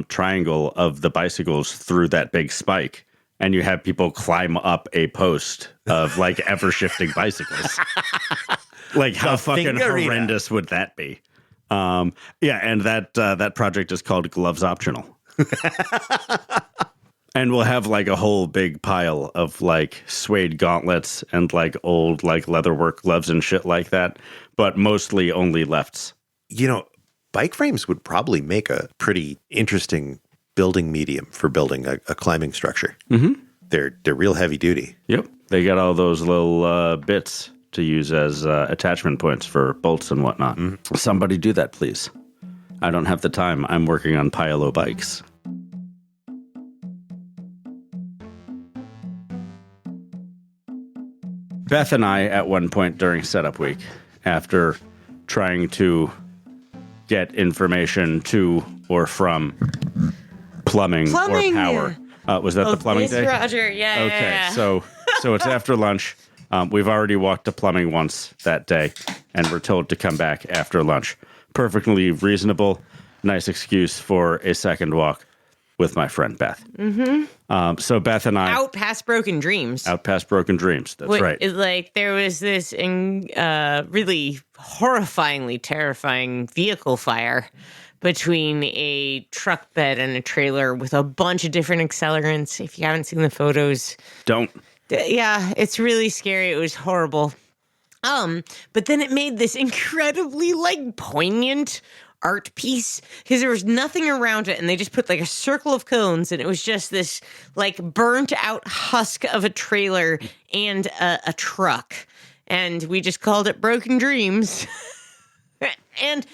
triangle of the bicycles through that big spike. And you have people climb up a post of ever shifting bicycles. How fucking horrendous would that be? And that project is called Gloves Optional. And we'll have a whole big pile of suede gauntlets and old leatherwork gloves and shit like that, but mostly only lefts. Bike frames would probably make a pretty interesting building medium for building a climbing structure. They're real heavy duty. Yep. They got all those little bits to use as attachment points for bolts and whatnot. Somebody do that, please. I don't have the time. I'm working on Pilo bikes. Beth and I, at one point during setup week, after trying to get information to or from plumbing or power. Was that the plumbing day? Roger. Yeah. Okay, yeah. so it's after lunch. We've already walked to plumbing once that day, and we're told to come back after lunch. Perfectly reasonable, nice excuse for a second walk with my friend Beth. So Beth and I... Out past broken dreams. Out past broken dreams. That's right. It's like there was this really horrifyingly terrifying vehicle fire between a truck bed and a trailer with a bunch of different accelerants. If you haven't seen the photos... Don't. Yeah, it's really scary. It was horrible. But then it made this incredibly, poignant art piece because there was nothing around it, and they just put a circle of cones, and it was just this burnt out husk of a trailer and a truck, and we just called it Broken Dreams. And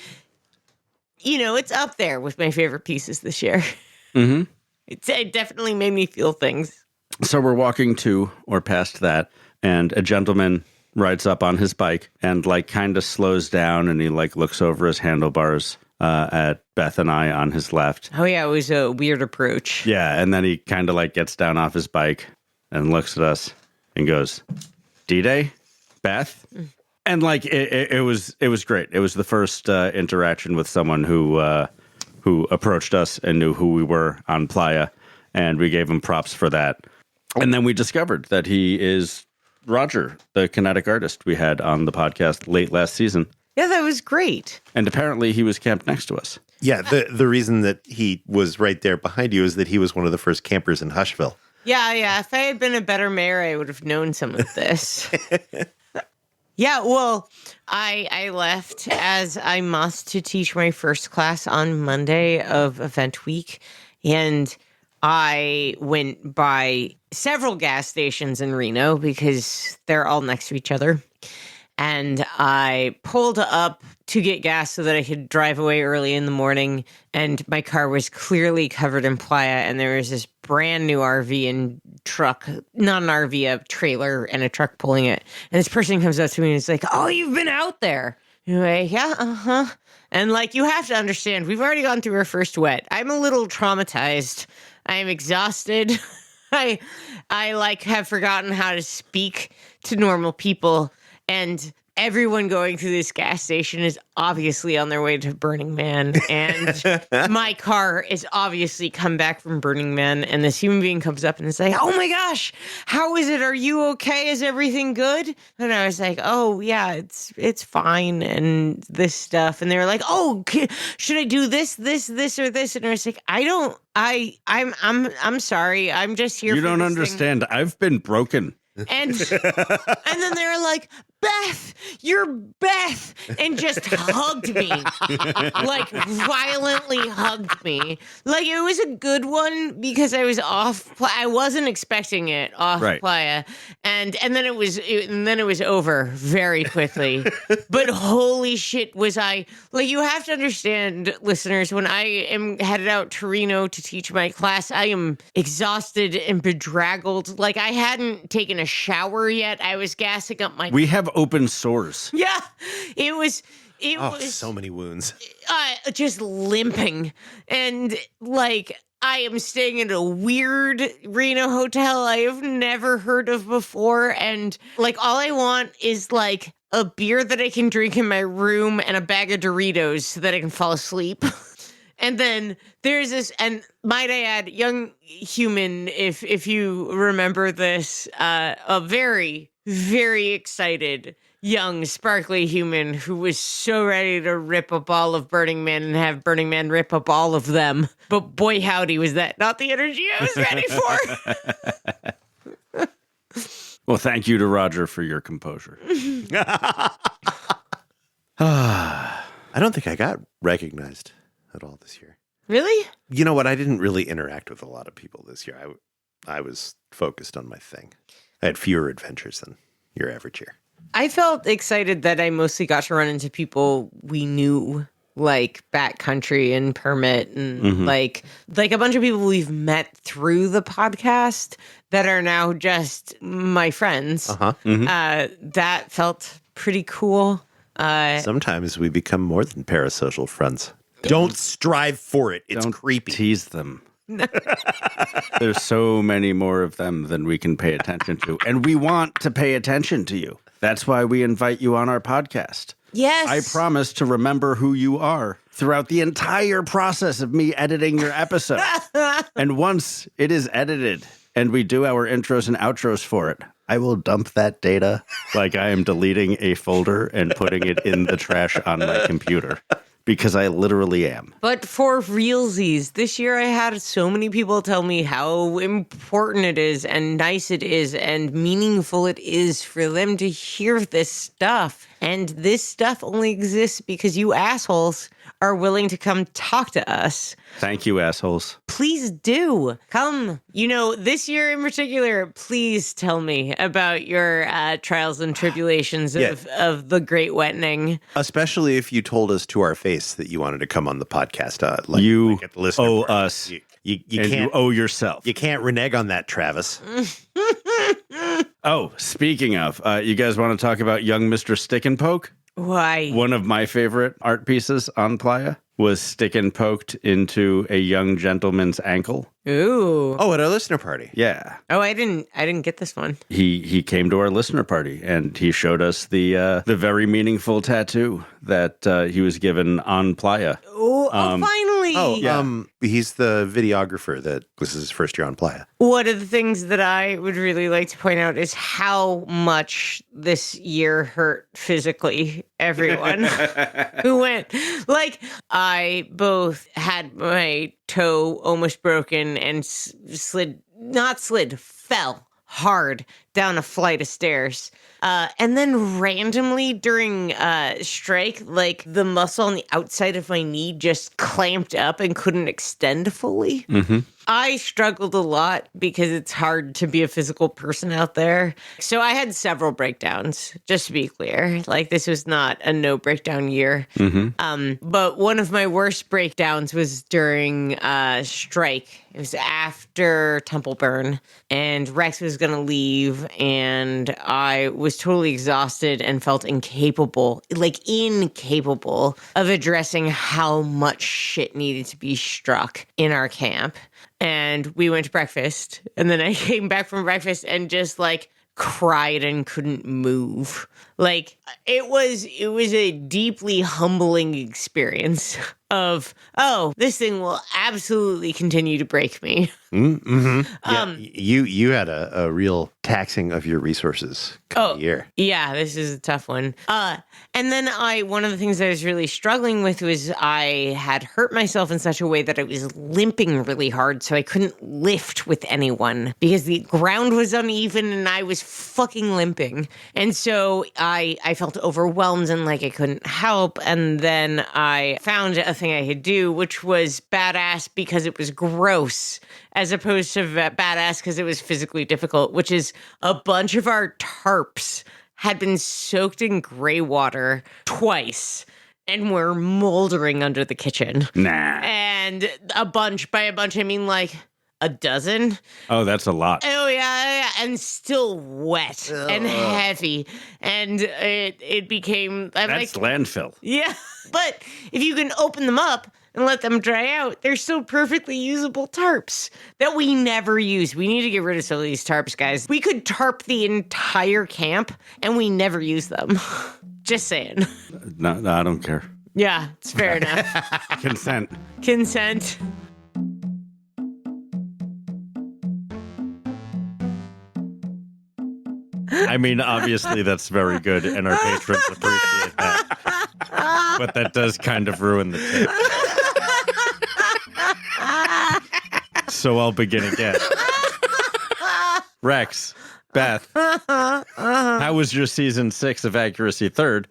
it's up there with my favorite pieces this year. Mm-hmm. It definitely made me feel things. So we're walking to or past that, and a gentleman rides up on his bike and kind of slows down, and he looks over his handlebars at Beth and I on his left. Oh yeah, it was a weird approach. Yeah, and then he kind of gets down off his bike and looks at us and goes, "Dday, Beth," and it was great. It was the first interaction with someone who approached us and knew who we were on Playa, and we gave him props for that. And then we discovered that he is Roger, the kinetic artist we had on the podcast late last season. Yeah, that was great. And apparently he was camped next to us. Yeah, the reason that he was right there behind you is that he was one of the first campers in Hushville. Yeah. If I had been a better mayor, I would have known some of this. Yeah, well, I left as I must to teach my first class on Monday of event week, and I went by several gas stations in Reno because they're all next to each other. And I pulled up to get gas so that I could drive away early in the morning. And my car was clearly covered in playa. And there was this brand new RV and truck, not an RV, a trailer and a truck pulling it. And this person comes up to me and is like, "Oh, you've been out there." Anyway, yeah, uh-huh. And you have to understand, we've already gone through our first wet. I'm a little traumatized. I am exhausted. I have forgotten how to speak to normal people, and everyone going through this gas station is obviously on their way to Burning Man, and my car is obviously come back from Burning Man, and this human being comes up and is like, "Oh my gosh, how is it? Are you okay? Is everything good?" And I was like, "Oh yeah, it's fine," and this stuff. And they were like, "Oh, should I do this, or this?" And I was like, I'm sorry. I'm just here. You don't understand. Thing. I've been broken. And then they were like, "Beth, you're Beth," and just hugged me, violently hugged me. It was a good one because I was off. I wasn't expecting it off Playa, and then it was over very quickly. But holy shit, was I you have to understand, listeners, when I am headed out to Reno to teach my class, I am exhausted and bedraggled. I hadn't taken a shower yet. I was gassing up my. We have open sores. Yeah, it was so many wounds. Just limping, and I am staying in a weird Reno hotel I have never heard of before, and all I want is a beer that I can drink in my room and a bag of Doritos so that I can fall asleep. And then there's this, and might I add, young human, if you remember this, a very, very excited young sparkly human who was so ready to rip up all of Burning Man and have Burning Man rip up all of them. But boy, howdy, was that not the energy I was ready for. Well, thank you to Roger for your composure. I don't think I got recognized at all this year. Really? You know what? I didn't really interact with a lot of people this year. I was focused on my thing. I had fewer adventures than your average year. I felt excited that I mostly got to run into people we knew, Backcountry and Permit, and like a bunch of people we've met through the podcast that are now just my friends. That felt pretty cool. Sometimes we become more than parasocial friends. Don't strive for it. It's Don't creepy. Tease them. There's so many more of them than we can pay attention to. And we want to pay attention to you. That's why we invite you on our podcast. Yes. I promise to remember who you are throughout the entire process of me editing your episode. And once it is edited and we do our intros and outros for it, I will dump that data like I am deleting a folder and putting it in the trash on my computer. Because I literally am. But for realsies, this year I had so many people tell me how important it is and nice it is and meaningful it is for them to hear this stuff. And this stuff only exists because you assholes are willing to come talk to us. Thank you, assholes. Please do. Come. This year in particular, please tell me about your trials and tribulations of the Great Wettening. Especially if you told us to our face that you wanted to come on the podcast. You at the listener owe party. us. You And can't you owe yourself. You can't renege on that, Travis. Oh, speaking of, you guys want to talk about young Mr. Stick and Poke? Why? One of my favorite art pieces on Playa was stick and poked into a young gentleman's ankle. Ooh. Oh, at our listener party. Yeah. Oh, I didn't get this one. He came to our listener party and he showed us the very meaningful tattoo that he was given on Playa. Oh, finally. Oh, Yeah. He's the videographer that this is his first year on Playa. One of the things that I would really like to point out is how much this year hurt physically everyone who went. Like, I both had my toe almost broken and fell hard down a flight of stairs. And then randomly during strike, like the muscle on the outside of my knee just clamped up and couldn't extend fully. Mm-hmm. I struggled a lot because it's hard to be a physical person out there. So I had several breakdowns, just to be clear. Like, this was not a no breakdown year. Mm-hmm. But one of my worst breakdowns was during strike. It was after AFTERBURN, and Rex was going to leave, and I was totally exhausted and felt incapable of addressing how much shit needed to be struck in our camp. And we went to breakfast, and then I came back from breakfast and just cried and couldn't move. Like, it was a deeply humbling experience of, oh, this thing will absolutely continue to break me. Mm-hmm. You had a real taxing of your resources year. Yeah, this is a tough one. And then one of the things I was really struggling with was I had hurt myself in such a way that I was limping really hard, so I couldn't lift with anyone because the ground was uneven and I was fucking limping. And so I felt overwhelmed and like I couldn't help. And then I found a thing I could do, which was badass because it was gross, as opposed to badass because it was physically difficult, which is a bunch of our tarps had been soaked in gray water twice and were moldering under the kitchen. Nah. And by a bunch, I mean like a dozen. Oh, that's a lot. Oh, yeah. And still wet and heavy. And it became... That's landfill. Yeah. But if you can open them up and let them dry out, they're still perfectly usable tarps that we never use. We need to get rid of some of these tarps, guys. We could tarp the entire camp, and we never use them. Just saying. No, I don't care. Yeah, it's fair enough. Consent. Consent. I mean, obviously that's very good, and our patrons appreciate that. But that does kind of ruin the tip. So I'll begin again. Rex, Beth, how was your season 6 of Accuracy Third,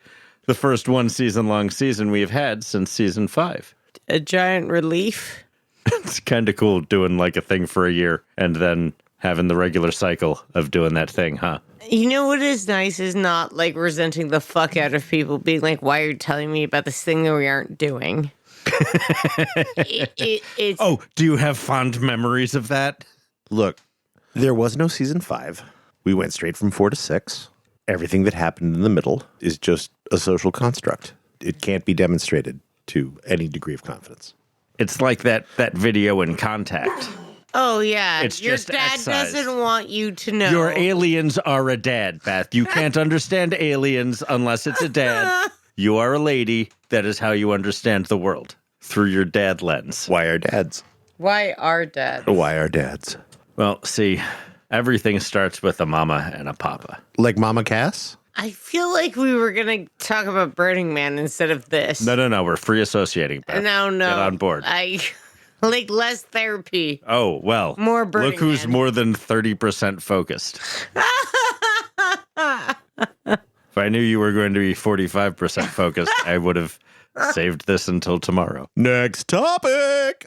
the first 1 season-long season we've had since season 5? A giant relief. It's kind of cool doing like a thing for a year and then having the regular cycle of doing that thing, huh? You know what is nice is not like resenting the fuck out of people being like, why are you telling me about this thing that we aren't doing? It's... Oh, do you have fond memories of that? Look, there was no season 5. We went straight from 4 to 6. Everything that happened in the middle is just a social construct. It can't be demonstrated to any degree of confidence. It's like that video in Contact. Oh, yeah. It's Your just dad excised. doesn't want you to know. Your aliens are a dad, Beth. You can't understand aliens unless it's a dad. You are a lady. That is how you understand the world, through your dad lens. Why are dads? Why are dads? Why are dads? Well, see, everything starts with a mama and a papa. Like Mama Cass? I feel like we were going to talk about Burning Man instead of this. No. We're free associating, Beth. No. Get on board. I like less therapy. Oh, well. More Burning Look who's Man. more than 30% focused. If I knew you were going to be 45% focused, I would have saved this until tomorrow. Next topic.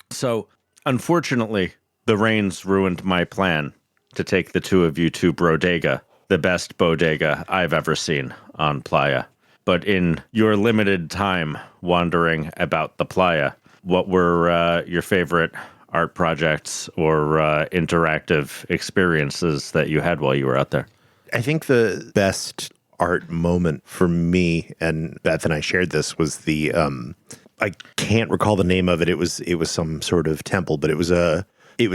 So, unfortunately, the rains ruined my plan to take the two of you to Bodega, the best bodega I've ever seen on Playa. But in your limited time wandering about the Playa, what were your favorite art projects or interactive experiences that you had while you were out there? I think the best art moment for me, and Beth and I shared this, was the I can't recall the name of it. It was some sort of temple, but it was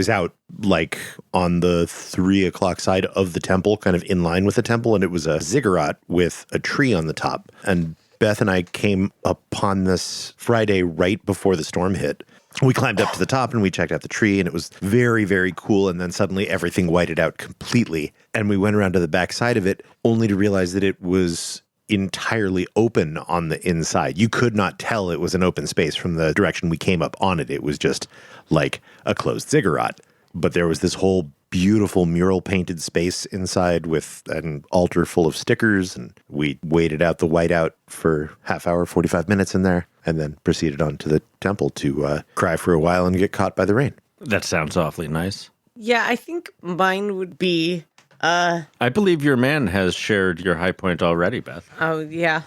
out like on the 3 o'clock side of the temple, kind of in line with the temple, and it was a ziggurat with a tree on the top. And Beth and I came upon this Friday right before the storm hit. We climbed up to the top and we checked out the tree, and it was very, very cool. And then suddenly everything whited out completely. And we went around to the back side of it only to realize that it was entirely open on the inside. You could not tell it was an open space from the direction we came up on it. It was just like a closed ziggurat. But there was this whole beautiful mural painted space inside with an altar full of stickers, and we waited out the whiteout for half hour, 45 minutes in there, and then proceeded on to the temple to cry for a while and get caught by the rain. That sounds awfully nice. Yeah, I think mine would be, I believe your man has shared your high point already, Beth. oh, yeah,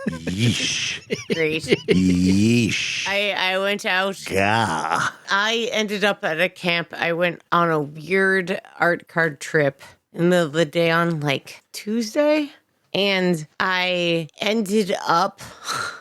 Yeesh. great. Yeesh. I went out. Gah. I ended up at a camp. I went on a weird art card trip in the middle of the day on like Tuesday. And I ended up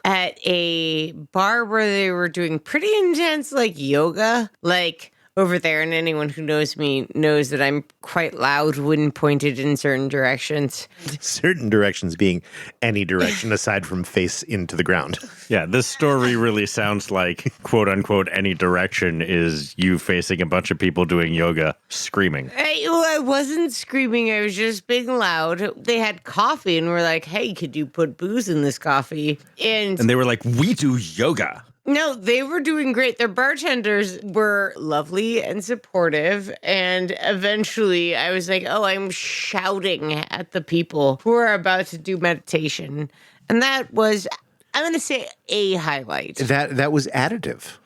at a bar where they were doing pretty intense like yoga, like over there. And anyone who knows me knows that I'm quite loud when pointed in certain directions. Certain directions being any direction aside from face into the ground. Yeah, this story really sounds like, quote unquote, any direction is you facing a bunch of people doing yoga, screaming. I wasn't screaming. I was just being loud. They had coffee and were like, hey, could you put booze in this coffee? And And they were like, we do yoga. no, they were doing great. Their bartenders were lovely and supportive. And eventually I was like, oh, I'm shouting at the people who are about to do meditation. And that was, I'm going to say, a highlight. That was additive.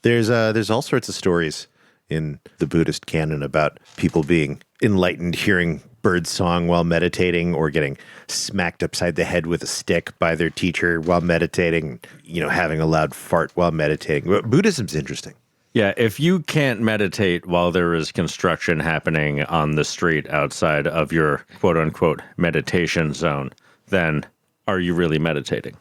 There's all sorts of stories in the Buddhist canon about people being enlightened, hearing bird song while meditating, or getting smacked upside the head with a stick by their teacher while meditating, having a loud fart while meditating. But Buddhism's interesting. Yeah, if you can't meditate while there is construction happening on the street outside of your quote unquote meditation zone, then are you really meditating?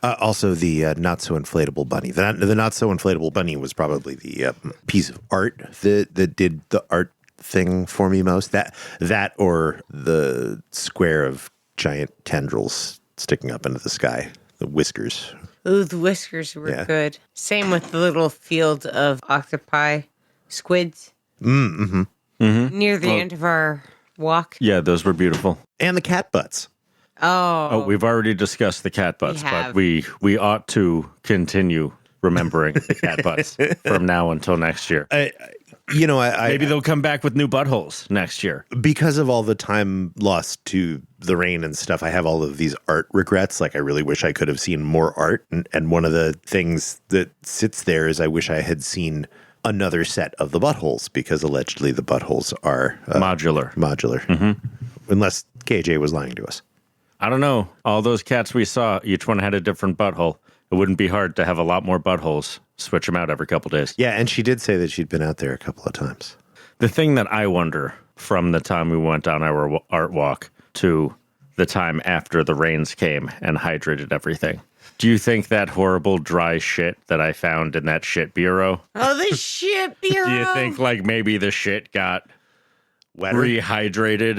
Also, the not so inflatable bunny. The not so inflatable bunny was probably the piece of art that did the art thing for me most. That or the square of giant tendrils sticking up into the sky, the whiskers. Ooh, the whiskers were good. Same with the little field of octopi, squids. Near the end of our walk. Yeah, those were beautiful. And the cat butts. Oh, We've already discussed the cat butts, but we ought to continue remembering the cat butts from now until next year. Maybe they'll come back with new buttholes next year. Because of all the time lost to the rain and stuff, I have all of these art regrets. Like, I really wish I could have seen more art. And one of the things that sits there is I wish I had seen another set of the buttholes, because allegedly the buttholes are Modular. Unless KJ was lying to us. I don't know. All those cats we saw, each one had a different butthole. It wouldn't be hard to have a lot more buttholes. Switch them out every couple days. Yeah, and she did say that she'd been out there a couple of times. The thing that I wonder from the time we went on our art walk to the time after the rains came and hydrated everything Do you think that horrible dry shit that I found in that shit bureau? Oh, the shit bureau. Do you think like maybe the shit got Wetter? rehydrated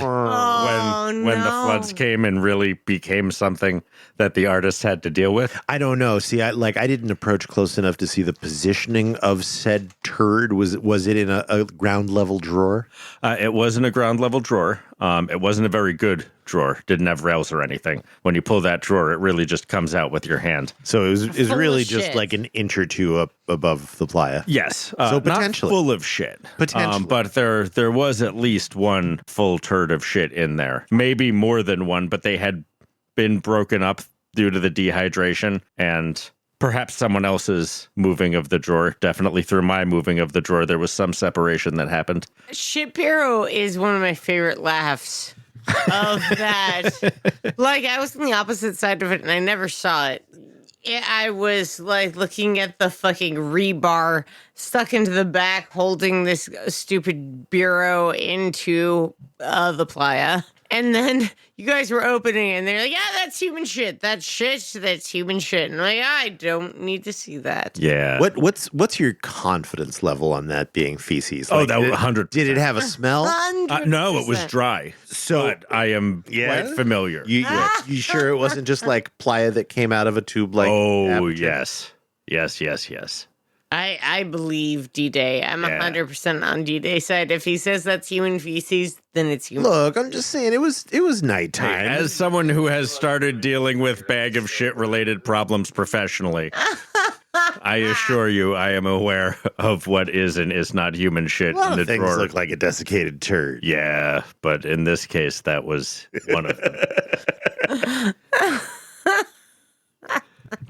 when the floods came and really became something that the artists had to deal with? I don't know. See, I didn't approach close enough to see the positioning of said turd. Was it in a ground level drawer? It wasn't a ground level drawer. It wasn't a very good drawer. Didn't have rails or anything. When you pull that drawer, it really just comes out with your hand. So it was Full really of just shit. like an inch or two up above the playa. Yes. So potentially. Not full of shit. Potentially. But there was at least one full turd of shit in there. Maybe more than one, but they had been broken up due to the dehydration and perhaps someone else's moving of the drawer. Definitely through my moving of the drawer, there was some separation that happened. Shit bureau is one of my favorite laughs of that. Like, I was on the opposite side of it and I never saw it. I was like looking at the fucking rebar stuck into the back, holding this stupid bureau into the playa. And then you guys were opening it and they're like, yeah, that's human shit. That's human shit. And I'm like, I don't need to see that. Yeah. What's your confidence level on that being feces? Oh, that was 100%. Did it have a smell? 100%. No, it was dry. So- but I am quite familiar. You sure it wasn't just like playa that came out of a tube? Like Oh, Avatar? yes. I believe Dday. I'm Yeah. 100% on Dday's side. If he says that's human feces, then it's human. Look, I'm just saying it was nighttime. As someone who has started dealing with bag of shit related problems professionally, I assure you I am aware of what is and is not human shit a lot in the of things drawer. look like a desiccated turd. Yeah, but in this case, that was one of them.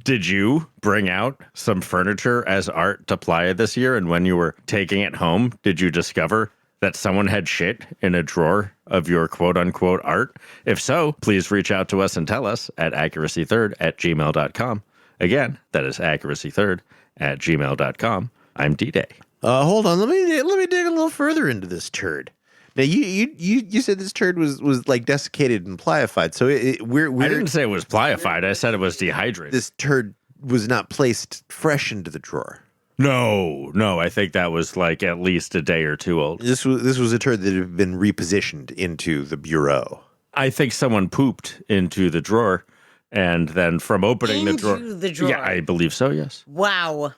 Did you bring out some furniture as art to Playa this year? And when you were taking it home, did you discover that someone had shit in a drawer of your quote unquote art? If so, please reach out to us and tell us at accuracythird@gmail.com. Again, that is accuracythird@gmail.com. I'm Dday. Hold on, let me dig a little further into this turd. Now you said this turd was like desiccated and playified. So we're I didn't say it was playified. I said it was dehydrated. this turd was not placed fresh into the drawer. No, I think that was like at least a day or two old. This was a turd that had been repositioned into the bureau. I think someone pooped into the drawer, and then from opening the drawer. The drawer. Yeah, I believe so, yes. Wow.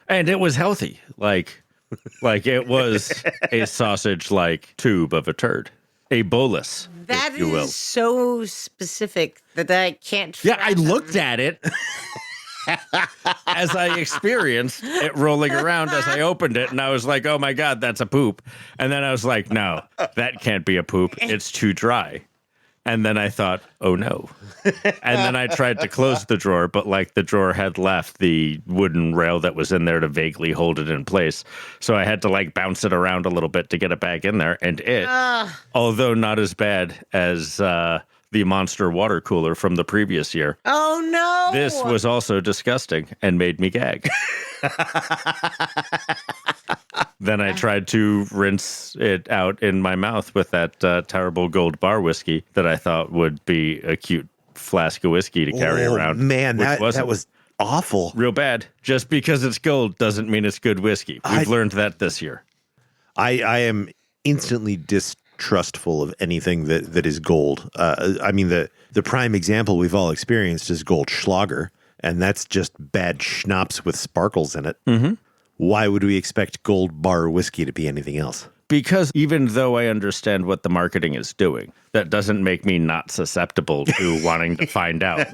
And it was healthy. Like it was a sausage-like tube of a turd. A bolus, That if you will. is so specific that I can't. Yeah, I fathom. looked at it as I experienced it rolling around as I opened it, and I was like, oh my God, that's a poop. And then I was like, no, that can't be a poop. It's too dry. And then I thought, oh no. And then I tried to close the drawer, but like the drawer had left the wooden rail that was in there to vaguely hold it in place. So I had to like bounce it around a little bit to get it back in there. And although not as bad as the monster water cooler from the previous year, Oh no. this was also disgusting and made me gag. Then I tried to rinse it out in my mouth with that terrible gold bar whiskey that I thought would be a cute flask of whiskey to carry around. Man, which that wasn't. was awful. Real bad. Just because it's gold doesn't mean it's good whiskey. We've learned that this year. I am instantly distrustful of anything that is gold. I mean, the prime example we've all experienced is Goldschlager, and that's just bad schnapps with sparkles in it. Mm-hmm. Why would we expect gold bar whiskey to be anything else? Because even though I understand what the marketing is doing, that doesn't make me not susceptible to wanting to find out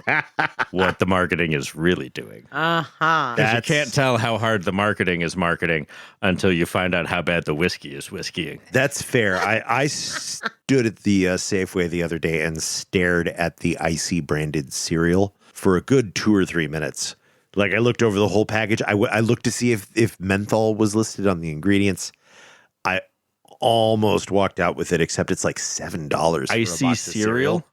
what the marketing is really doing. Uh-huh. Because you can't tell how hard the marketing is marketing until you find out how bad the whiskey is whiskeying. That's fair. I stood at the Safeway the other day and stared at the Icy branded cereal for a good 2 or 3 minutes. Like, I looked over the whole package. I looked to see if menthol was listed on the ingredients. I almost walked out with it, except it's like $7 for a Icy box of cereal?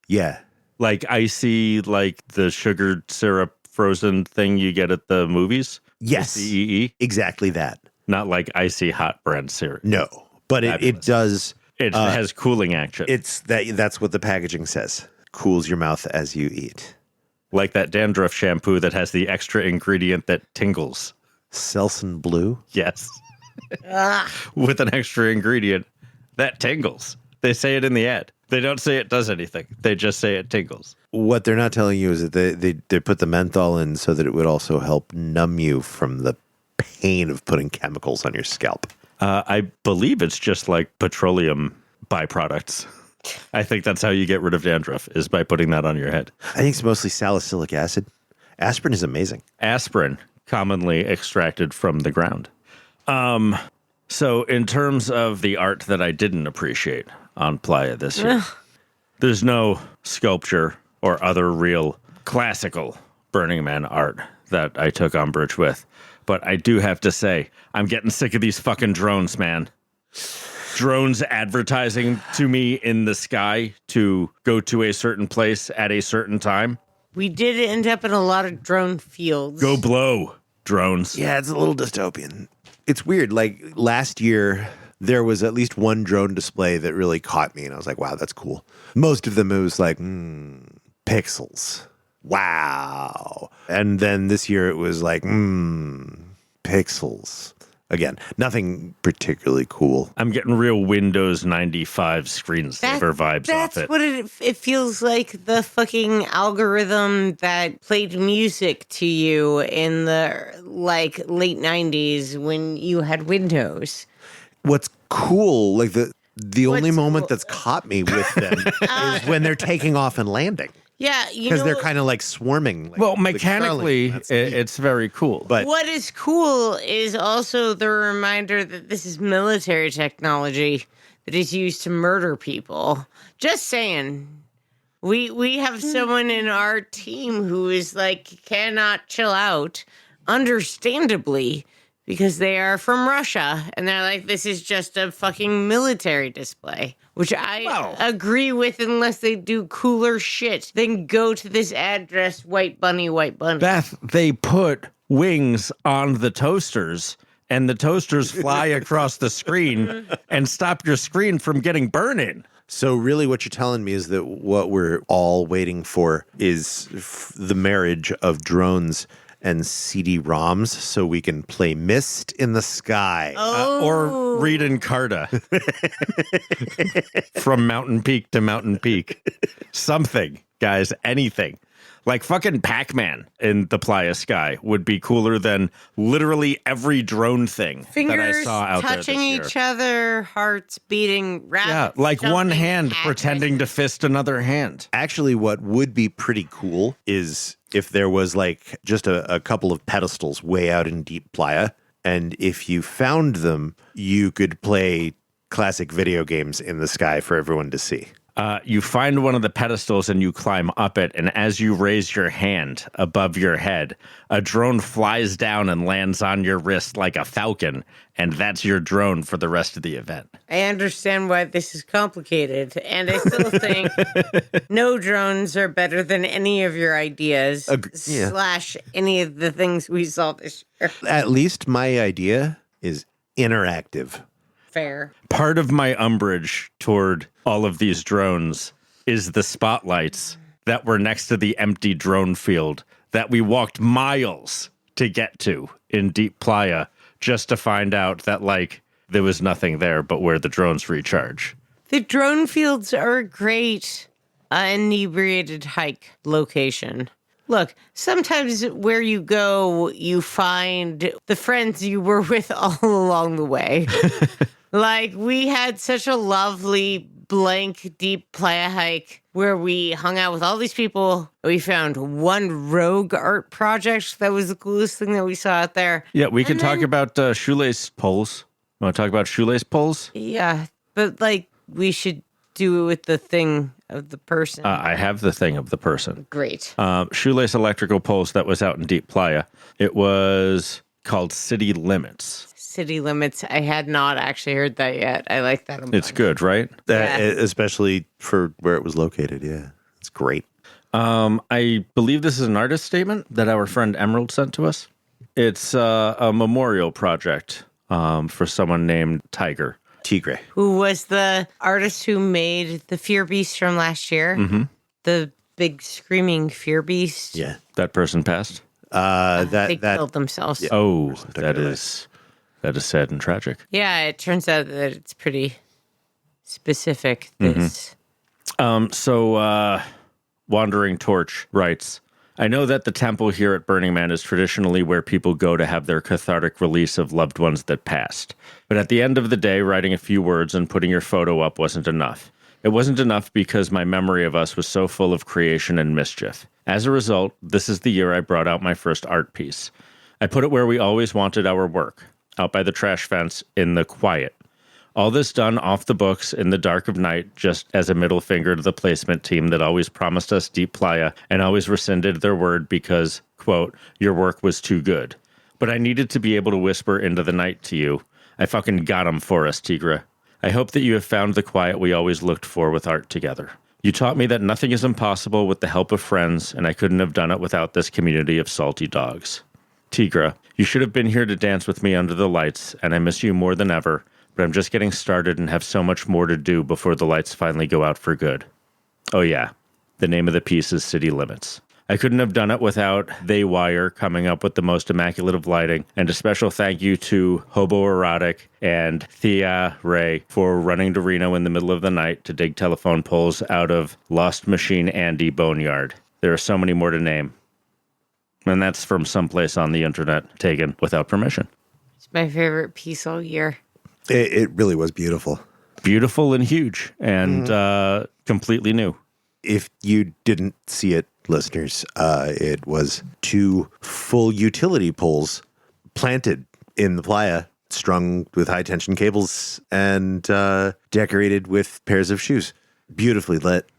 Yeah. Like icy, like the sugar syrup frozen thing you get at the movies? Yes. CEE? Exactly that. Not like icy hot brand cereal. No. But it does. It has cooling action. That's what the packaging says. Cools your mouth as you eat. like that dandruff shampoo that has the extra ingredient that tingles. Selsun Blue? Yes. With an extra ingredient that tingles. They say it in the ad. They don't say it does anything. They just say it tingles. What they're not telling you is that they put the menthol in so that it would also help numb you from the pain of putting chemicals on your scalp. I believe it's just like petroleum byproducts. I think that's how you get rid of dandruff, is by putting that on your head. I think it's mostly salicylic acid. Aspirin is amazing. Aspirin, commonly extracted from the ground. So in terms of the art that I didn't appreciate on Playa this year, there's no sculpture or other real classical Burning Man art that I took umbrage with. But I do have to say, I'm getting sick of these fucking drones, man. Drones advertising to me in the sky to go to a certain place at a certain time. We did end up in a lot of drone fields. Go blow, drones. Yeah, it's a little dystopian. It's weird. Like last year, there was at least one drone display that really caught me, and I was like, wow, that's cool. Most of them, it was like, pixels. Wow. And then this year, it was like, pixels. Again, nothing particularly cool. I'm getting real Windows 95 screensaver vibes off it. That's what it feels like, the fucking algorithm that played music to you in the like late 90s when you had Windows. What's cool, like the only moment that's caught me with them is when they're taking off and landing. Yeah, because they're kind of like swarming. Like, well, mechanically, it's very cool. But what is cool is also the reminder that this is military technology that is used to murder people. Just saying. We have someone in our team who is like cannot chill out, understandably, because they are from Russia, and they're like, this is just a fucking military display, which I agree with, unless they do cooler shit. Then go to this address, white bunny, white bunny. Beth, they put wings on the toasters, and the toasters fly across the screen and stop your screen from getting burning. So really what you're telling me is that what we're all waiting for is the marriage of drones and CD-ROMs so we can play Mist in the Sky. Or read Encarta. From mountain peak to mountain peak. Something, guys, anything. Like fucking Pac-Man in the Playa Sky would be cooler than literally every drone thing that I saw out there this year. Touching each other, hearts beating, yeah, like one hand pretending to fist another hand. Actually, what would be pretty cool is if there was like just a couple of pedestals way out in deep Playa, and if you found them, you could play classic video games in the sky for everyone to see. You find one of the pedestals and you climb up it, and as you raise your hand above your head, a drone flies down and lands on your wrist like a falcon, and that's your drone for the rest of the event. I understand why this is complicated, and I still think no drones are better than any of your ideas, slash any of the things we saw this year. At least my idea is interactive. Fair. Part of my umbrage toward all of these drones is the spotlights that were next to the empty drone field that we walked miles to get to in deep Playa just to find out that, like, there was nothing there but where the drones recharge. The drone fields are a great inebriated hike location. Look, sometimes where you go, you find the friends you were with all along the way. Like, we had such a lovely, blank, deep Playa hike where we hung out with all these people. We found one rogue art project that was the coolest thing that we saw out there. Yeah, we can talk about shoelace poles. Want to talk about shoelace poles? Yeah, but, like, we should do it with the thing of the person. I have the thing of the person. Great. Shoelace electrical poles that was out in deep Playa. It was called City Limits. City Limits. I had not actually heard that yet. I like that a bunch. It's good, right? Especially for where it was located. Yeah, it's great. I believe this is an artist statement that our friend Emerald sent to us. It's a memorial project for someone named Tigre. Who was the artist who made the Fear Beast from last year. Mm-hmm. The big screaming fear beast. Yeah. That person passed. They killed themselves. Yeah. Oh, took that their is sad and tragic. Yeah, it turns out that it's pretty specific. This. So, Wandering Torch writes, I know that the temple here at Burning Man is traditionally where people go to have their cathartic release of loved ones that passed. But at the end of the day, writing a few words and putting your photo up wasn't enough. It wasn't enough because my memory of us was so full of creation and mischief. As a result, this is the year I brought out my first art piece. I put it where we always wanted our work, out by the trash fence in the quiet. All this done off the books in the dark of night, just as a middle finger to the placement team that always promised us deep playa and always rescinded their word because, quote, your work was too good. But I needed to be able to whisper into the night to you. I fucking got 'em for us, Tigra. I hope that you have found the quiet we always looked for with art together. You taught me that nothing is impossible with the help of friends, and I couldn't have done it without this community of salty dogs. Tigra, you should have been here to dance with me under the lights, and I miss you more than ever, but I'm just getting started and have so much more to do before the lights finally go out for good. Oh yeah, the name of the piece is City Limits. I couldn't have done it without They Wire coming up with the most immaculate of lighting, and a special thank you to Hobo Erotic and Thea Ray for running to Reno in the middle of the night to dig telephone poles out of Lost Machine Andy Boneyard. There are so many more to name. And that's from someplace on the internet, taken without permission. It's my favorite piece all year. It really was beautiful. Beautiful and huge and completely new. If you didn't see it, listeners, it was 2 full utility poles planted in the playa, strung with high-tension cables and decorated with pairs of shoes. Beautifully lit.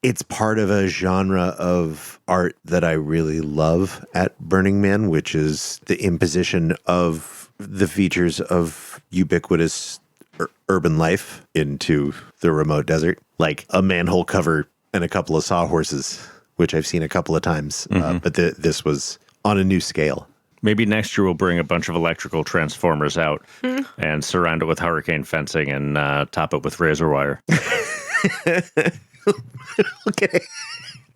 It's part of a genre of art that I really love at Burning Man, which is the imposition of the features of ubiquitous urban life into the remote desert, like a manhole cover and a couple of sawhorses, which I've seen a couple of times. But this was on a new scale. Maybe next year we'll bring a bunch of electrical transformers out and surround it with hurricane fencing and top it with razor wire. Okay.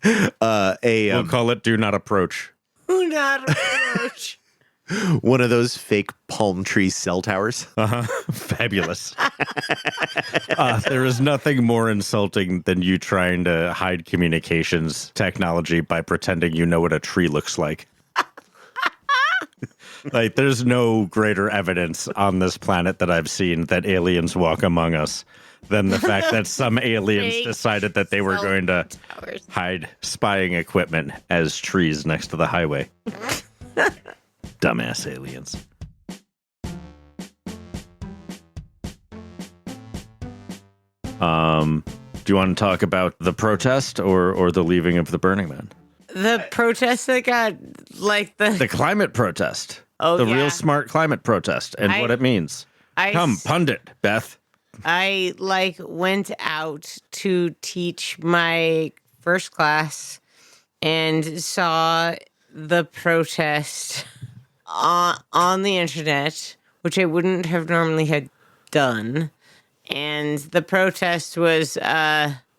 We'll call it Do Not Approach. Do not approach. One of those fake palm tree cell towers. Fabulous. There is nothing more insulting than you trying to hide communications technology by pretending you know what a tree looks like. Like, there's no greater evidence on this planet that I've seen that aliens walk among us than the fact that some aliens decided that they were going to hide spying equipment as trees next to the highway. Dumbass aliens. Do you want to talk about the protest or the leaving of the Burning Man? The protest that got like The climate protest. Oh, the yeah. real smart climate protest and what it means. Come, pundit, Beth. I went out to teach my first class and saw the protest on the internet, which I wouldn't have normally had done. And the protest was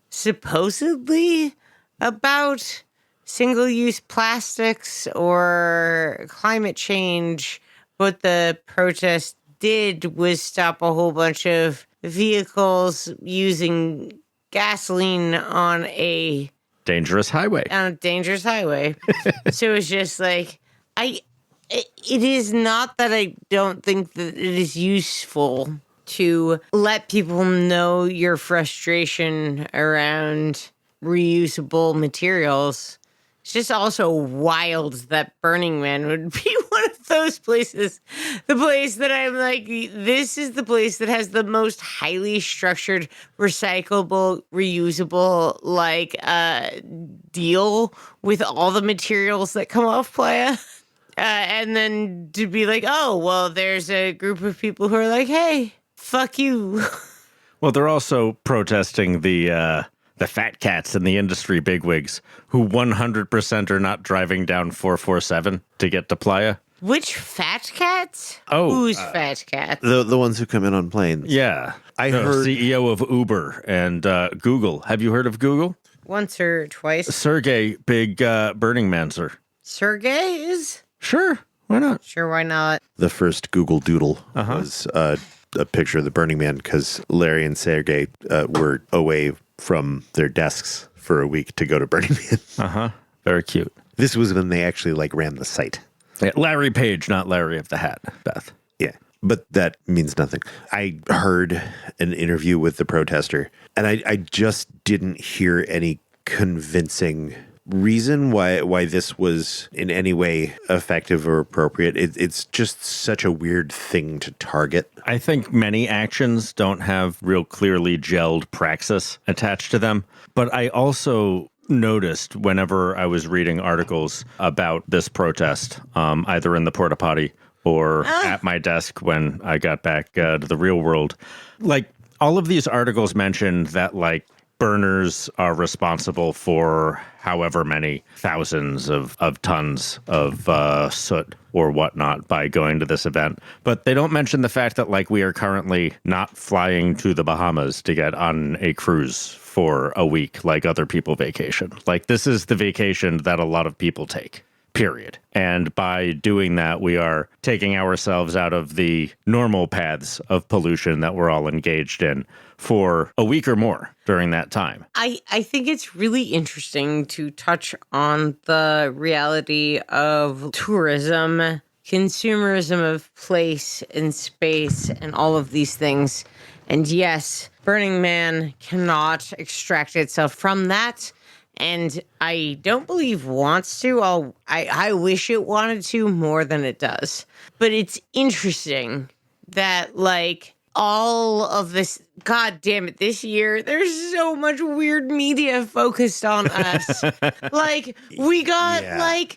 supposedly about single-use plastics or climate change. What the protest did was stop a whole bunch of vehicles using gasoline on a dangerous highway. So it's just like, it is not that I don't think that it is useful to let people know your frustration around reusable materials. It's just also wild that Burning Man would be one of those places. The place that I'm like, this is the place that has the most highly structured, recyclable, reusable, deal with all the materials that come off Playa. And then to be like, oh, well, there's a group of people who are like, hey, fuck you. Well, they're also protesting the fat cats and the industry bigwigs who 100% are not driving down 447 to get to Playa. Which fat cats? Oh. Who's fat cats? The ones who come in on planes. Yeah. I the heard CEO of Uber and Google. Have you heard of Google? once or twice. Sergey, big Burning Man, sir. Sergey is? Sure, why not? Sure, why not? The first Google Doodle was a picture of the Burning Man because Larry and Sergey were away from their desks for a week to go to Burning Man. Very cute. This was when they actually ran the site. Yeah, Larry Page, not Larry of the Hat, Beth. Yeah, but that means nothing. I heard an interview with the protester, and I just didn't hear any convincing reason why this was in any way effective or appropriate. It's just such a weird thing to target. I think many actions don't have real clearly gelled praxis attached to them, but I also noticed whenever I was reading articles about this protest, either in the porta potty or at my desk when I got back to the real world, like all of these articles mentioned that like burners are responsible for however many thousands of tons of soot or whatnot by going to this event. But they don't mention the fact that like we are currently not flying to the Bahamas to get on a cruise for a week like other people vacation. Like this is the vacation that a lot of people take. Period. And by doing that, we are taking ourselves out of the normal paths of pollution that we're all engaged in for a week or more during that time. I think it's really interesting to touch on the reality of tourism, consumerism of place and space, and all of these things. And yes, Burning Man cannot extract itself from that. And I don't believe wants to. I wish it wanted to more than it does. But it's interesting that, like, all of this, God damn it, this year, there's so much weird media focused on us. Like, we got,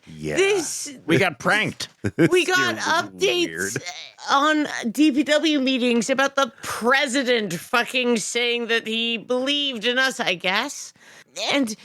this. We got pranked. We got updates on DPW meetings about the president fucking saying that he believed in us, I guess. And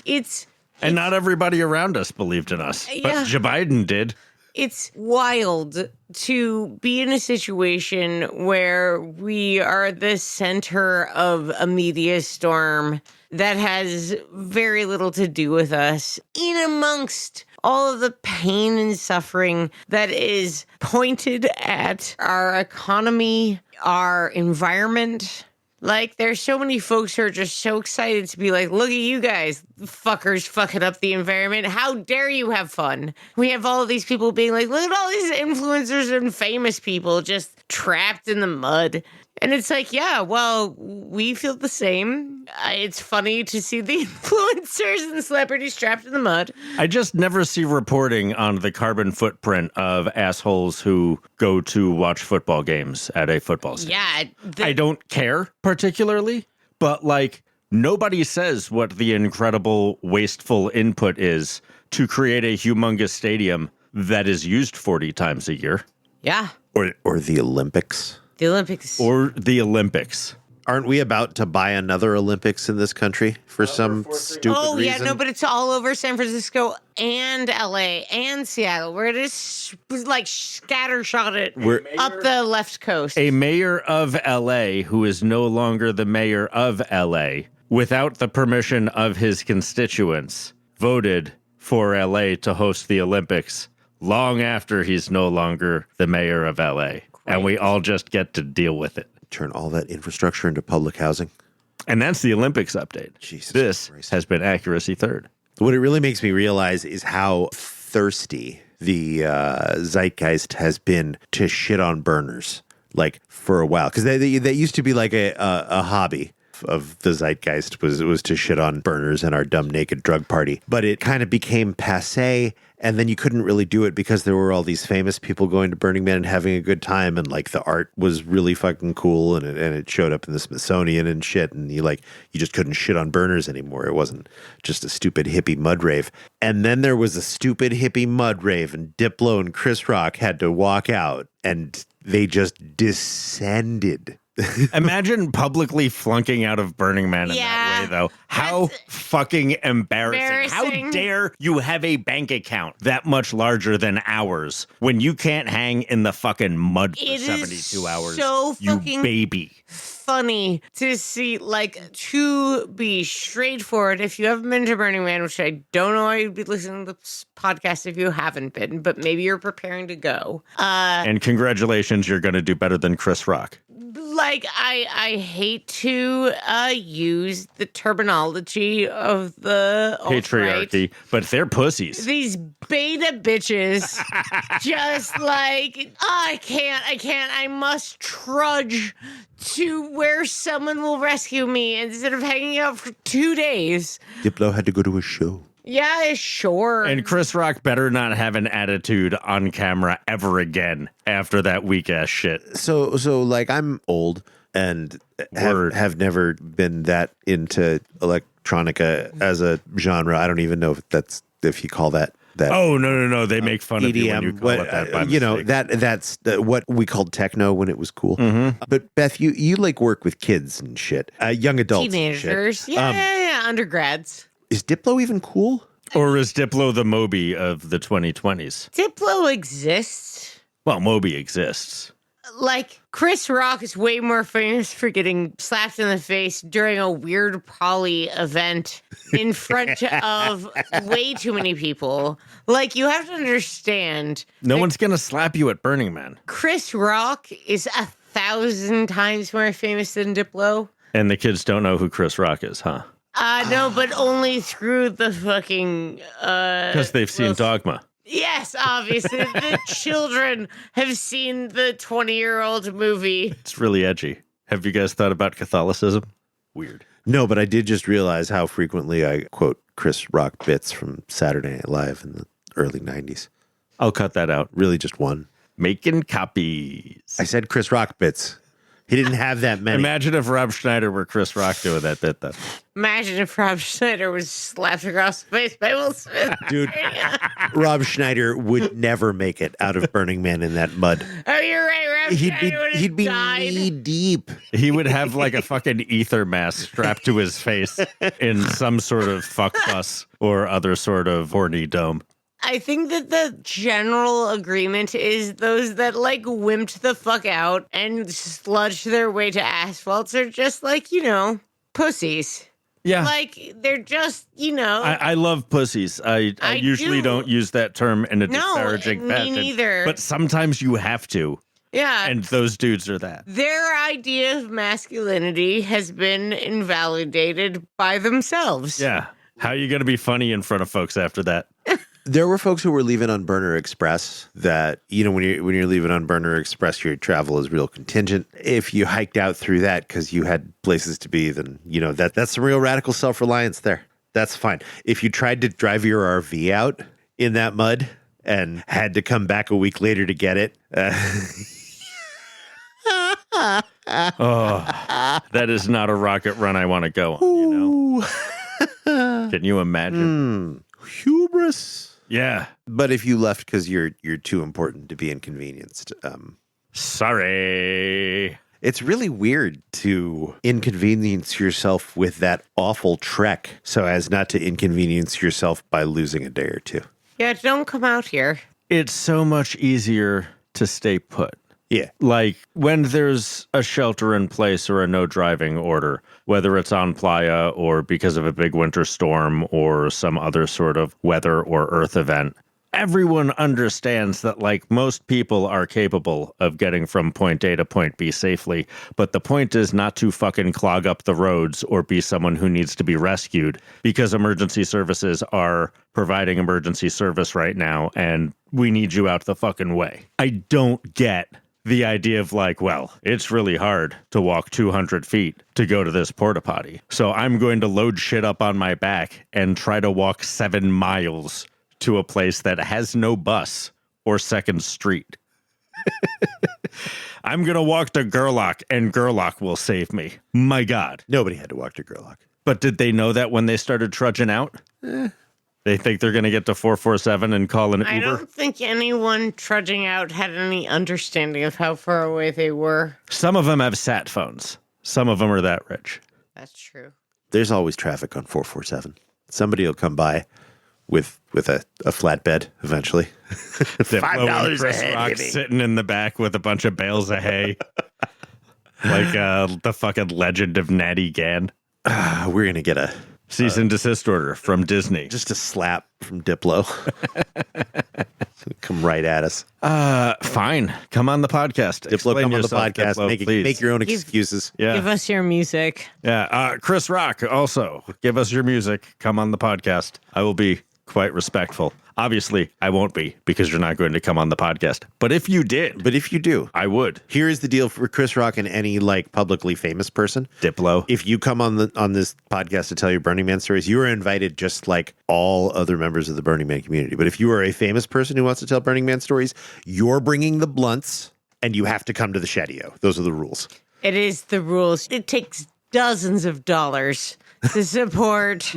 and not everybody around us believed in us, but Joe Biden did. It's wild to be in a situation where we are the center of a media storm that has very little to do with us, in amongst all of the pain and suffering that is pointed at our economy, our environment. Like, there's so many folks who are just so excited to be like, look at you guys, fuckers fucking up the environment. How dare you have fun? We have all of these people being like, look at all these influencers and famous people just trapped in the mud. And it's like, yeah, well, we feel the same. It's funny to see the influencers and celebrities trapped in the mud. I just never see reporting on the carbon footprint of assholes who go to watch football games at a football stadium. Yeah. I don't care particularly, but like nobody says what the incredible wasteful input is to create a humongous stadium that is used 40 times a year. Yeah. Or the Olympics. The Olympics. Or the Olympics. Aren't we about to buy another Olympics in this country for some stupid reason? Oh, yeah, no, but it's all over San Francisco and LA and Seattle, where it is like scattershotted up the left coast. A mayor of LA who is no longer the mayor of LA, without the permission of his constituents, voted for LA to host the Olympics long after he's no longer the mayor of LA. And we all just get to deal with it. Turn all that infrastructure into public housing. And that's the Olympics update. Jesus this Christ. has been Accuracy Third. What it really makes me realize is how thirsty the zeitgeist has been to shit on burners, like, for a while. Because they used to be like a hobby of the zeitgeist was to shit on burners and our dumb naked drug party. But it kind of became passé, and then you couldn't really do it because there were all these famous people going to Burning Man and having a good time, and like the art was really fucking cool, and it showed up in the Smithsonian and shit, and you just couldn't shit on burners anymore. It wasn't just a stupid hippie mud rave. And then there was a stupid hippie mud rave, and Diplo and Chris Rock had to walk out, and they just descended Imagine publicly flunking out of Burning Man in that way, though. How fucking embarrassing. How dare you have a bank account that much larger than ours when you can't hang in the fucking mud for 72 hours, so you fucking baby. Funny to see, like, to be straightforward. If you haven't been to Burning Man, which I don't know why you'd be listening to this podcast if you haven't been, but maybe you're preparing to go. And congratulations, you're going to do better than Chris Rock. Like, I hate to use the terminology of the patriarchy, but they're pussies. These beta bitches just like, I can't. I must trudge to where someone will rescue me instead of hanging out for 2 days. Diplo had to go to a show. Yeah, sure. And Chris Rock better not have an attitude on camera ever again after that weak ass shit. So like, I'm old and have never been that into electronica as a genre. I don't even know if you call that. Oh, no. They make fun EDM, of you when you call it that by mistake. That's what we called techno when it was cool. Mm-hmm. But Beth, you like work with kids and shit, young adults, teenagers, and shit. Yeah, undergrads. Is Diplo even cool? Or is Diplo the Moby of the 2020s? Diplo exists. Well, Moby exists. Like, Chris Rock is way more famous for getting slapped in the face during a Weird Poly event in front of way too many people. Like, you have to understand. No one's going to slap you at Burning Man. Chris Rock is 1,000 times more famous than Diplo. And the kids don't know who Chris Rock is, huh? No, but only through the fucking... Because they've seen Dogma. Yes, obviously. The children have seen the 20-year-old movie. It's really edgy. Have you guys thought about Catholicism? Weird. No, but I did just realize how frequently I quote Chris Rock bits from Saturday Night Live in the early 90s. I'll cut that out. Really just one. Making copies. I said Chris Rock bits. He didn't have that many. Imagine if Rob Schneider were Chris Rock doing that bit, though. Imagine if Rob Schneider was slapped across the face by Will Smith. Dude, Rob Schneider would never make it out of Burning Man in that mud. Oh, you're right. Rob Schneider would have He'd be died. knee deep. He would have like a fucking ether mask strapped to his face in some sort of fuck bus or other sort of horny dome. I think that the general agreement is those that like wimped the fuck out and sludged their way to asphalts are just like, pussies. Yeah. Like, they're just, I love pussies. I usually don't use that term in a disparaging fashion. Me neither. But sometimes you have to. Yeah. And those dudes are that. Their idea of masculinity has been invalidated by themselves. Yeah. How are you going to be funny in front of folks after that? There were folks who were leaving on Burner Express that, when you're leaving on Burner Express, your travel is real contingent. If you hiked out through that because you had places to be, then, that's some real radical self-reliance there. That's fine. If you tried to drive your RV out in that mud and had to come back a week later to get it. That is not a rocket run I want to go on, Can you imagine? Hubris. Yeah. But if you left because you're too important to be inconvenienced. Sorry. It's really weird to inconvenience yourself with that awful trek so as not to inconvenience yourself by losing a day or two. Yeah, don't come out here. It's so much easier to stay put. Yeah. Like when there's a shelter in place or a no driving order, whether it's on Playa or because of a big winter storm or some other sort of weather or earth event, everyone understands that like most people are capable of getting from point A to point B safely. But the point is not to fucking clog up the roads or be someone who needs to be rescued because emergency services are providing emergency service right now and we need you out the fucking way. I don't get the idea of like, well, it's really hard to walk 200 feet to go to this porta potty. So I'm going to load shit up on my back and try to walk 7 miles to a place that has no bus or second street. I'm going to walk to Gerlach and Gerlach will save me. My God. Nobody had to walk to Gerlach. But did they know that when they started trudging out? They think they're going to get to 447 and call an Uber. I don't think anyone trudging out had any understanding of how far away they were. Some of them have sat phones. Some of them are that rich. That's true. There's always traffic on 447. Somebody will come by with a flatbed eventually. $5 Chris a head. Rock hippie. sitting in the back with a bunch of bales of hay. Like the fucking legend of Natty Gann. We're going to get a Cease and desist order from Disney. just a slap from Diplo. Come right at us. Fine. Come on the podcast. Diplo, Explain come on the yourself, podcast. Diplo, please. Make your own excuses. Yeah. Give us your music. Yeah. Chris Rock, also, give us your music. Come on the podcast. I will be quite respectful. Obviously, I won't be because you're not going to come on the podcast. But if you did, But if you do, I would. here is the deal for Chris Rock and any like publicly famous person. Diplo. If you come on this podcast to tell your Burning Man stories, you are invited just like all other members of the Burning Man community. But if you are a famous person who wants to tell Burning Man stories, you're bringing the blunts and you have to come to the Shadio. Those are the rules. It is the rules. It takes dozens of dollars to support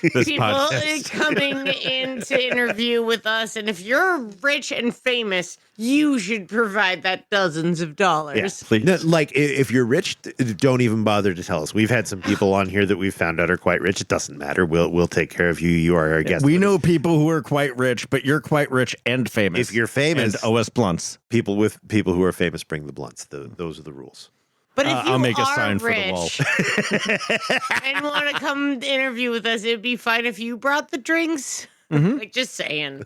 This people podcast. coming in to interview with us. And if you're rich and famous, you should provide that dozens of dollars. Please. No, like if you're rich, don't even bother to tell us. We've had some people on here that we've found out are quite rich. It doesn't matter. We'll take care of you. You are our guest. We know people who are quite rich, but you're quite rich and famous. If you're famous, and OS Blunts. people who are famous bring the blunts. Those are the rules. But if you I'll make a are sign for the wall. rich and want to come interview with us, it'd be fine if you brought the drinks. Like, just saying.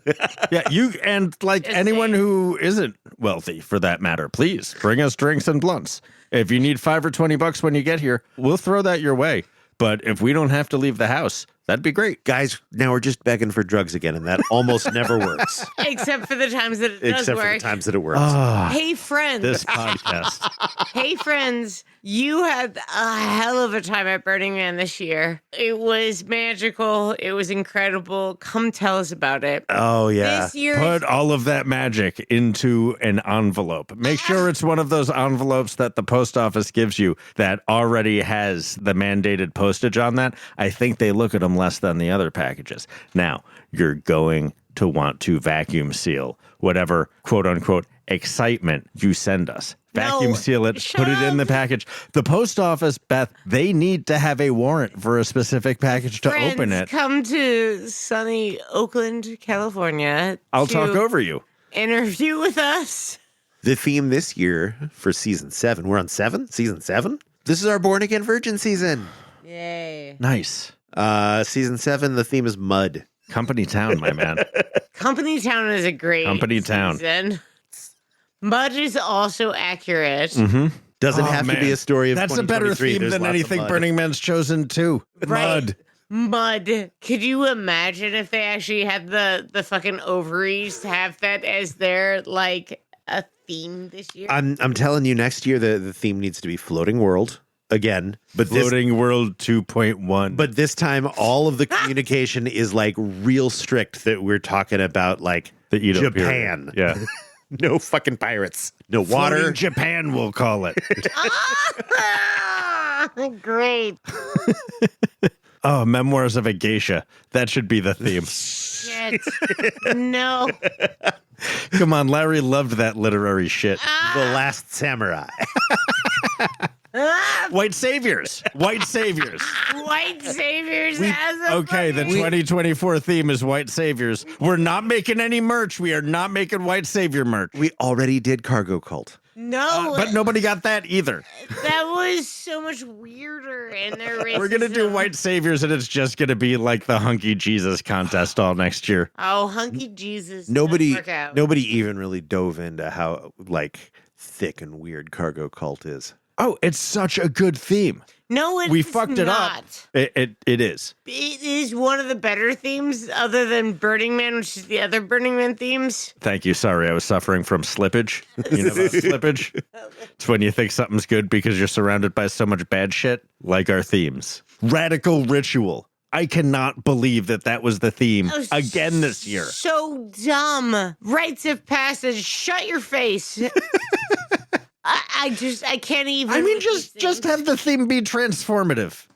Yeah, you and like Just anyone saying. who isn't wealthy for that matter, please bring us drinks and blunts. If you need $5 or $20 when you get here, we'll throw that your way. But if we don't have to leave the house, that'd be great. Guys, now we're just begging for drugs again, and that almost never works. Except for the times that it does Except for work. the times that it works. Hey, friends. This podcast. Hey, friends, you had a hell of a time at Burning Man this year. It was magical. It was incredible. Come tell us about it. Oh yeah. This year, Put all of that magic into an envelope. Make sure it's one of those envelopes that the post office gives you that already has the mandated postage on that. I think they look at them less than the other packages. Now, you're going to want to vacuum seal whatever quote unquote excitement you send us. Vacuum No, seal it, shut put it in the up. package. The post office, Beth, they need to have a warrant for a specific package to friends, open it. come to sunny Oakland, California. I'll to talk over you. Interview with us. The theme this year for season 7. We're on 7? Season 7? This is our Born Again Virgin season. Yay. Nice. Season 7, the theme is mud. Company town, my man. Company Town is a great Company Town. season. Mud is also accurate. Doesn't Oh, have to man. be a story of That's a better 2023. theme There's than lots of anything mud. Burning Man's chosen too. Right. Mud. Mud. Could you imagine if they actually had the fucking ovaries to have that as their like a theme this year? I'm telling you, next year the theme needs to be floating world again. But Floating World 2.1. but this time all of the communication is like real strict that we're talking about like the Edo Japan. period. Yeah. No fucking pirates. No water. Floating Japan, we'll call it. Great. Oh, Memoirs of a Geisha. That should be the theme. Shit. No. Come on, Larry loved that literary shit. The Last Samurai. White saviors. White saviors. White saviors as a Okay, the fucking- 2024 theme is white saviors. We're not making any merch. We are not making white savior merch. We already did Cargo Cult. No, But nobody got that either. that was so much weirder in their racism. We're going to do white saviors, and it's just going to be like the Hunky Jesus contest all next year. Oh, hunky Jesus. Nobody doesn't work out. even really dove into how like thick and weird Cargo Cult is. Oh, it's such a good theme. No, it's We fucked it up. not. It is. It is one of the better themes, other than Burning Man, which is the other Burning Man themes. Thank you. Sorry, I was suffering from slippage. You know about slippage? It's when you think something's good because you're surrounded by so much bad shit, like our themes. Radical Ritual. I cannot believe that was the theme That was again this year. So dumb. Rites of passage. Shut your face. I can't even. I mean, with these just things. have the theme be transformative.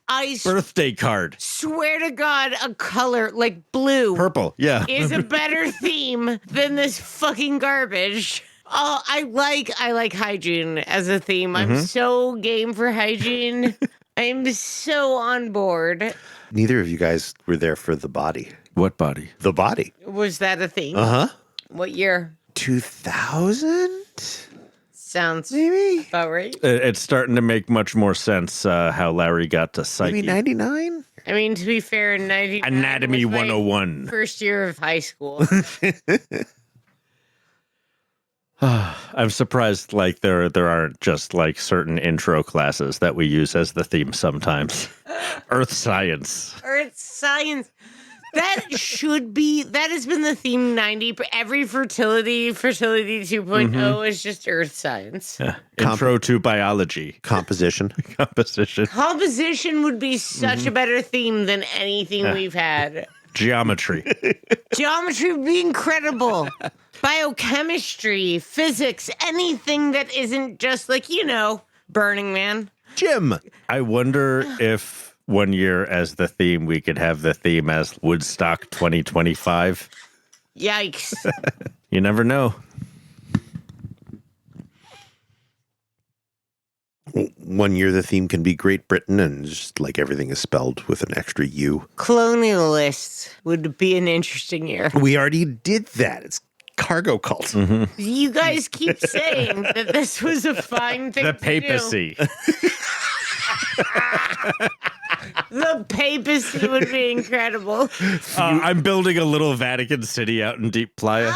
Birthday card. swear to God, a color like blue Purple. Yeah. is a better theme than this fucking garbage. Oh, I like hygiene as a theme. I'm so game for hygiene. I'm so on board. Neither of you guys were there for the body. What body? The body. Was that a theme? Uh-huh. What year? 2000? Sounds Maybe? about right. It's starting to make much more sense how Larry got to psyche. Maybe 99? I mean, to be fair, in 99 Anatomy was my 101. first year of high school. I'm surprised like there aren't just like certain intro classes that we use as the theme sometimes. Earth science. Earth science. That has been the theme 90. Every fertility 2.0 is just earth science. Yeah. Intro to biology. Composition. Composition. Composition would be such a better theme than anything we've had. Geometry. Geometry would be incredible. Biochemistry, physics, anything that isn't just like, Burning Man. Jim. I wonder if one year as the theme, we could have the theme as Woodstock 2025. Yikes. You never know. One year the theme can be Great Britain and just like everything is spelled with an extra U. Colonialists would be an interesting year. We already did that. It's cargo cult. You guys keep saying that this was a fine thing The to papacy. do. The papacy would be incredible. I'm building a little Vatican City out in Deep Playa.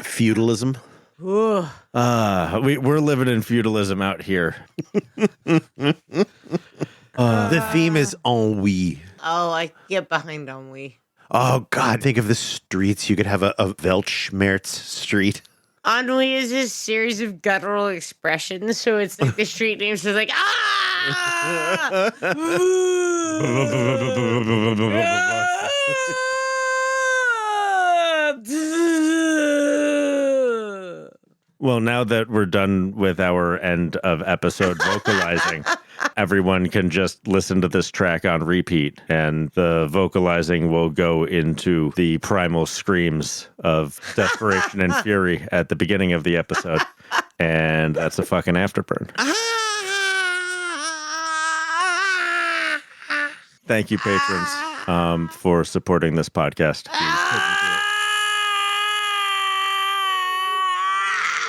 Feudalism. Ooh. We're living in feudalism out here. The theme is ennui. Oh, I get behind ennui. Oh, God. Think of the streets. You could have a Weltschmerz street. Ennui is a series of guttural expressions, so it's like the street names are like, Well, now that we're done with our end of episode vocalizing, everyone can just listen to this track on repeat, and the vocalizing will go into the primal screams of desperation and fury at the beginning of the episode. And that's a fucking afterburn. Thank you, patrons, for supporting this podcast. We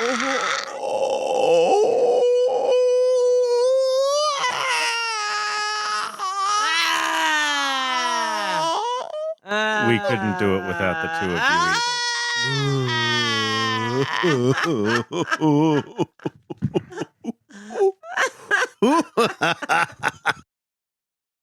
couldn't do it. We couldn't do it without the two of you either.